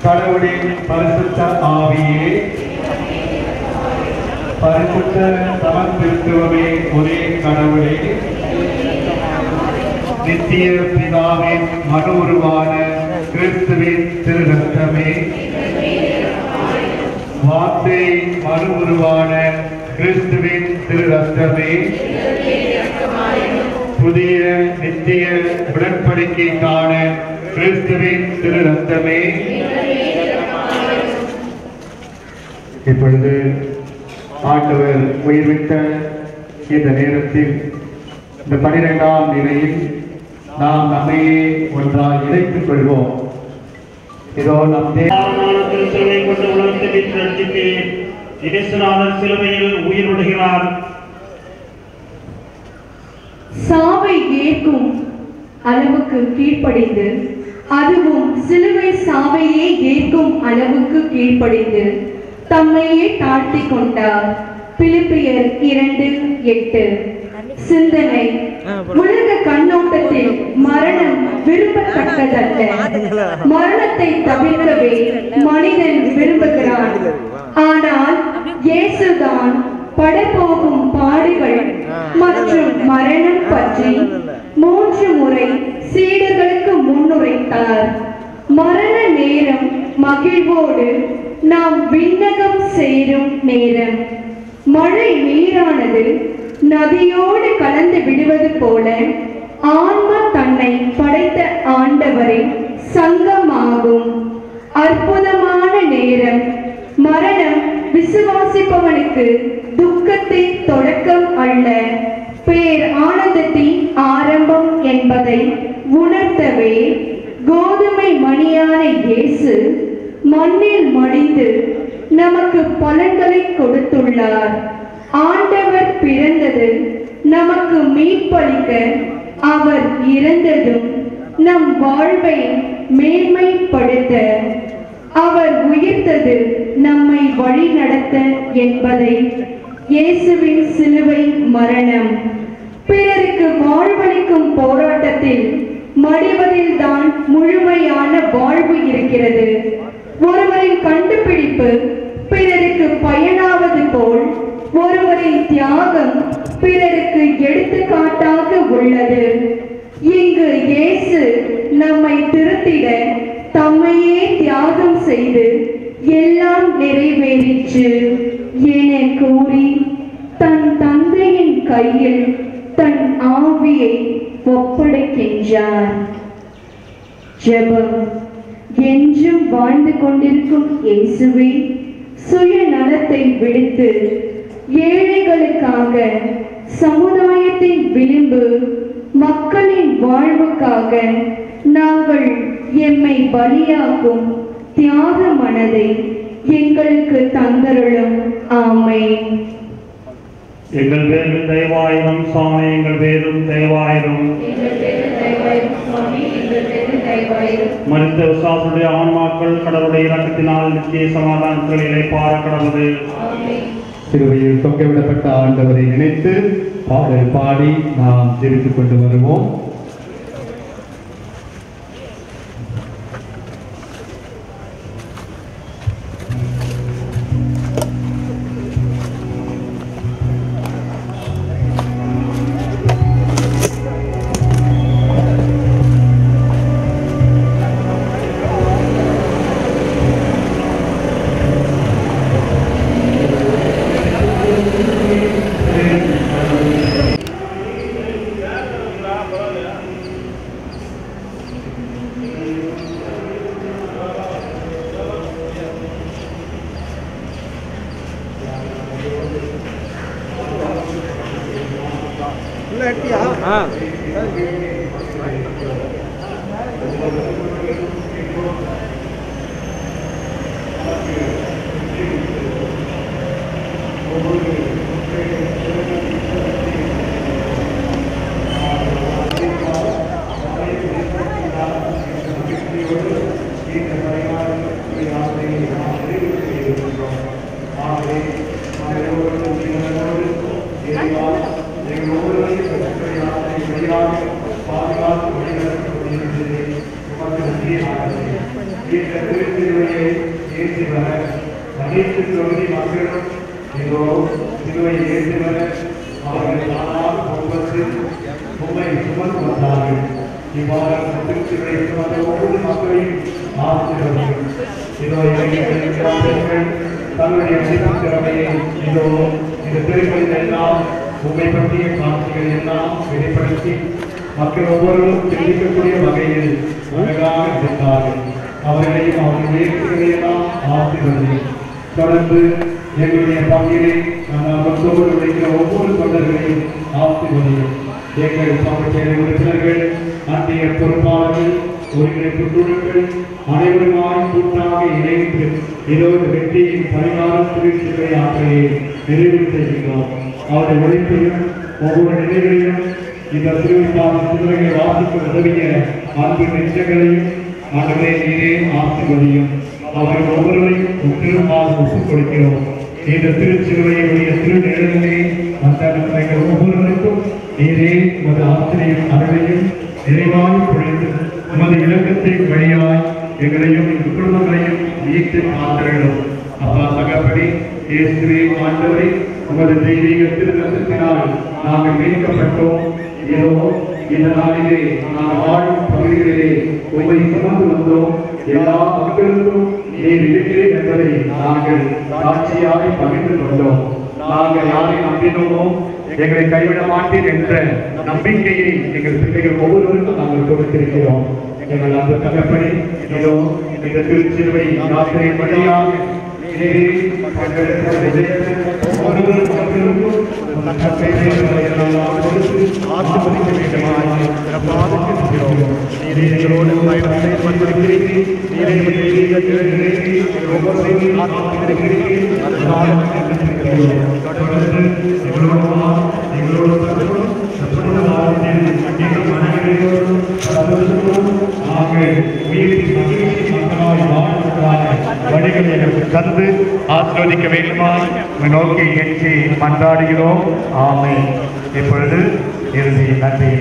கடவுளின் பரிசுத்த ஆவியே, பரிசுத்த சமத்திருத்துவமே ஒரே கடவுளே, நித்திய பிதாவின் மறு உருவான கிறிஸ்துவின் திரு ரத்தமே, வார்த்தை மறு உருவான கிறிஸ்துவின் திரு ரத்தமே, புதிய நித்திய உடன்படிக்கைக்கான கிறிஸ்துவின் திரு ரத்தமே. இப்பொழுது ஆண்டவர் உயிர்வித்த இந்த நேரத்தில் இந்த 12ஆம் நிலையில் நாம் நம்மையே ஒன்றால் இணைத்துக் கொள்வோம். இதோ நம் சிலுவை கொண்டு உலகத்தை மீட்டு ரட்சித்தீர். இயேசுநாதர் சிலுவையில் உயிர் விடுகிறார். சாவை ஏற்கும் அளவுக்கு கீழ்ப்படிந்து, அதுவும் சிலுவை சாவையே ஏற்கும் அளவுக்கு கீழ்ப்படிந்து தம்மையே தாழ்த்தி கொண்டார். பிலிப்பியர் 2:8. சிந்தனை: உலக கண்ணோட்டத்தில் மரணம் விரும்பத்தக்கதல்ல. மரணத்தை தவிர்க்கவே மனிதன் விரும்புகிறான். ஆனால் இயேசுதான் படப்போகும் பாடுகள் மற்றும் மரணம் பற்றி 3 முறை சீடர்களுக்கு முன்னுரைத்தார். மரண நேரம் மகிழ்வோடு நாம் விண்ணகம் சேரும் நேரம். மழை நீரானது நதியோடு கலந்து விடுவது போல ஆன்மா தன்னை படைத்த ஆண்டவரின் சங்கமாகும். அற்புதமான நேரம். மரணம் விசுவாசிப்பவனுக்கு துக்கத்தின் தொடக்கம் அல்ல, பேர் ஆனந்தத்தின் ஆரம்பம் என்பதை உணர்த்தவே கோதுமை மணியான இயேசு மண்ணில் மடிந்து நமக்கு பலன்களை கொடுத்துள்ளார். ஆண்டவர் பிறந்தது நமக்கு மீட்பளிக்க, அவர் இறந்ததும் நம் வாழ்வை மேன்மைப்படுத்த, அவர் உயிர்த்தது நம்மை வழிநடத்த என்பதை இயேசுவின் சிலுவை மரணம். பிறருக்கு வாழ்வளிக்கும் போராட்டத்தில் மடிவதில்தான் முழுமையான வாழ்வு இருக்கிறது. ஒருவரின் கண்டுபிடிப்பு பிறருக்கு பயனாவது போல் ஒருவரின் தியாகம் பிறருக்கு எடுத்துக்காட்டாக உள்ளது. இங்கு இயேசு நம்மை திருத்திட தம்மையே தியாகம் செய்து எல்லாம் நிறைவேறிற்று என கூறி தன் தந்தையின் கையில் தன் ஆவியை ஒப்படைக்கின்றார். ஜெபம். என்றும் வாழ்ந்து கொண்டிருக்கும் இயேசுவே, சுயநலத்தை விடுத்து ஏழைகளுக்காக, சமுதாயத்தின் விளிம்பு மக்களின் வாழ்வுக்காக நாங்கள் எம்மை பலியாக்கும் தியாக மனதை எங்களுக்கு தந்தருளும். ஆமென். எங்கள் பேரும் தயவாயிரம் சுவாமி, எங்கள் பேரும் தயவாயிரம். மனித விசுவாசுடைய ஆன்மாக்கள் கடவுளுடைய இரக்கத்தினால் நித்திய சமாதானங்களிலே பார கடவுது. சிலுவையில் தொங்கவிடப்பட்ட ஆண்டவரை நினைத்து பாடல் பாடி நாம் ஜெபித்துக் கொண்டு வருவோம். மக்கள் ஒவ்வொருவரும் தெரிவிக்கக்கூடிய வகையில் அழகாக இருந்தார்கள். அவர்களையும் அவர்கள் முயற்சிகளையெல்லாம் ஆசிர்வதி. தொடர்ந்து எங்களுடைய பங்கிலே மக்களோடு உழைக்கிற ஒவ்வொரு தொண்டர்களையும் ஆசிர்வதியும். எங்கள் சமச்சேரி உறுப்பினர்கள், அன்றைய பொறுப்பாளர்கள், ஒருங்கிணைப்பு குழுக்கள் அனைவருமாய் கூட்டாக இணைந்து இதோடு வெற்றியின் பரிகார திருச்சிலை ஆற்றையை நிறைவு செய்கின்றோம். அவருடைய உழைப்பையும் ஒவ்வொரு நிலைகளையும் இந்த திருவிழாவின் சிந்தனைகளை வாசிக்க உதவிய அன்பு நெஞ்சங்களையும் ஆண்டவரே நீரே ஆசிர்வதியும். அவர்கள் ஒவ்வொருவரையும் முற்றிலுமாக ஒப்புக் கொடுக்கிறோம். இந்த திருச்சிலுவையுடைய திருநிழலிலே அந்த எங்கள் ஒவ்வொருவருக்கும் நீரே உமது ஆசிரியம் அருளையும் நிறைவாய் பொழிந்து உமது இலக்கத்தின் வழியாய் எங்களையும் எங்கள் குடும்பங்களையும் ஈர்த்து காத்திருக்கிறோம். அப்பா தகப்படி இயேசுவே ஆண்டவரே, உமது தெய்வீக திருநத்தினால் நாங்கள் மீட்கப்பட்டோம். ஏதோ இந்த நாளிலே நாம் வாழும் பகுதிகளிலே உண்மை சுமந்து வந்தோம். எல்லா மக்களுக்கும் நீர் இருக்கிறேன் என்பதை நாங்கள் சாட்சியாக பகிர்ந்து கொண்டோம். நாங்கள் யாரை நம்பினோமோ எங்களை கைவிட மாட்டேன் என்ற நம்பிக்கையை எங்கள் பிள்ளைகள் ஒவ்வொருவருக்கும் நாங்கள் கொடுத்திருக்கிறோம். எங்கள் அந்த தகப்படி இதோ இந்த திருச்சிலுவை யாத்திரை வழியாக வழிகளை எனக்கு தந்து ஆசிர்வதிக்க வேண்டுமா நோக்கி எஞ்சி மன்றாடுகிறோம். ஆமென். இப்பொழுது இறுதி நன்றி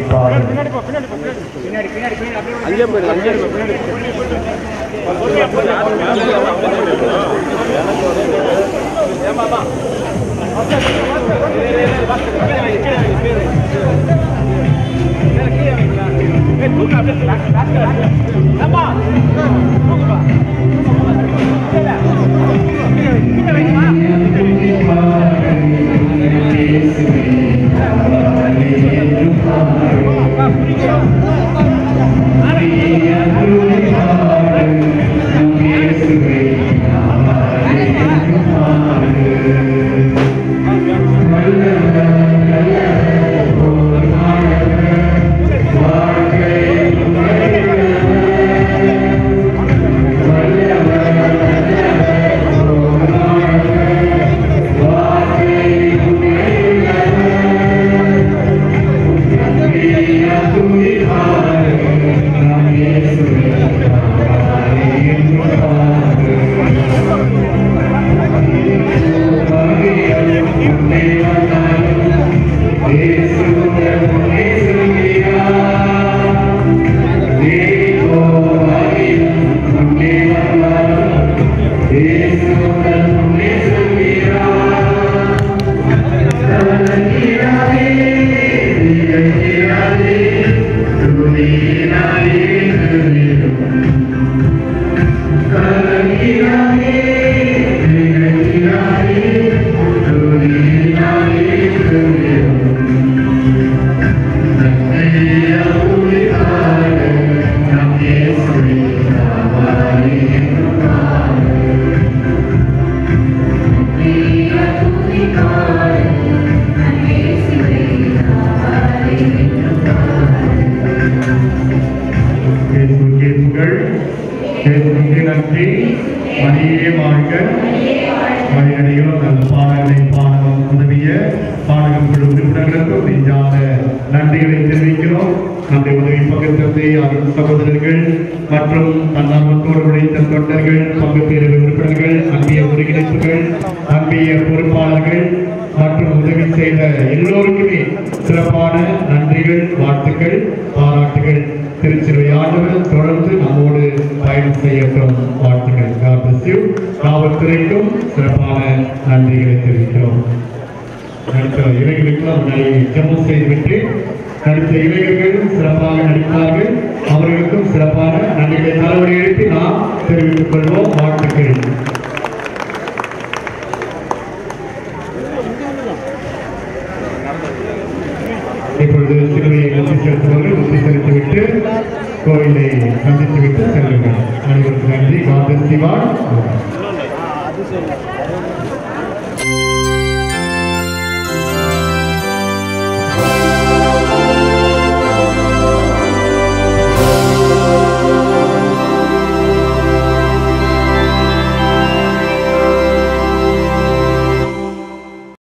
சகோதரர்கள் மற்றும் தன்னார்வத்தோடு உழைத்த தொண்டர்கள், பங்கு பேரவை உறுப்பினர்கள், அன்பிய ஒருங்கிணைப்புகள், அன்பிய பொறுப்பாளர்கள் மற்றும் உதவி செய்த எல்லோருக்குமே சிறப்பான நன்றிகள், வாழ்த்துக்கள், பாராட்டுகள். திருச்சிலுவை ஆண்டவர் தொடர்ந்து நம்மோடு பயணம் செய்யட்டும். வாழ்த்துக்கள். God bless you. காவல்துறைக்கும் சிறப்பான நன்றிகளை தெரிவிக்கிறோம். அடுத்த இளைஞர்களுக்கு முன்னாடி ஜெபம் செய்துவிட்டு அடுத்த இளைஞர்கள் சிறப்பாக நடிப்பார்கள். அவர்களுக்கும் சிறப்பான நன்றிகளை தலைவரை எழுப்பி நாம் தெரிவித்துக் கொள்வோம். வாழ்த்துக்கள். இப்பொழுது சிலுவையை முத்தி செலுத்துபவர்கள் முத்தி செலுத்திவிட்டு கோயிலை சந்தித்துவிட்டு செல்லுங்கள். அனைவருக்கும் நன்றி. God bless you all.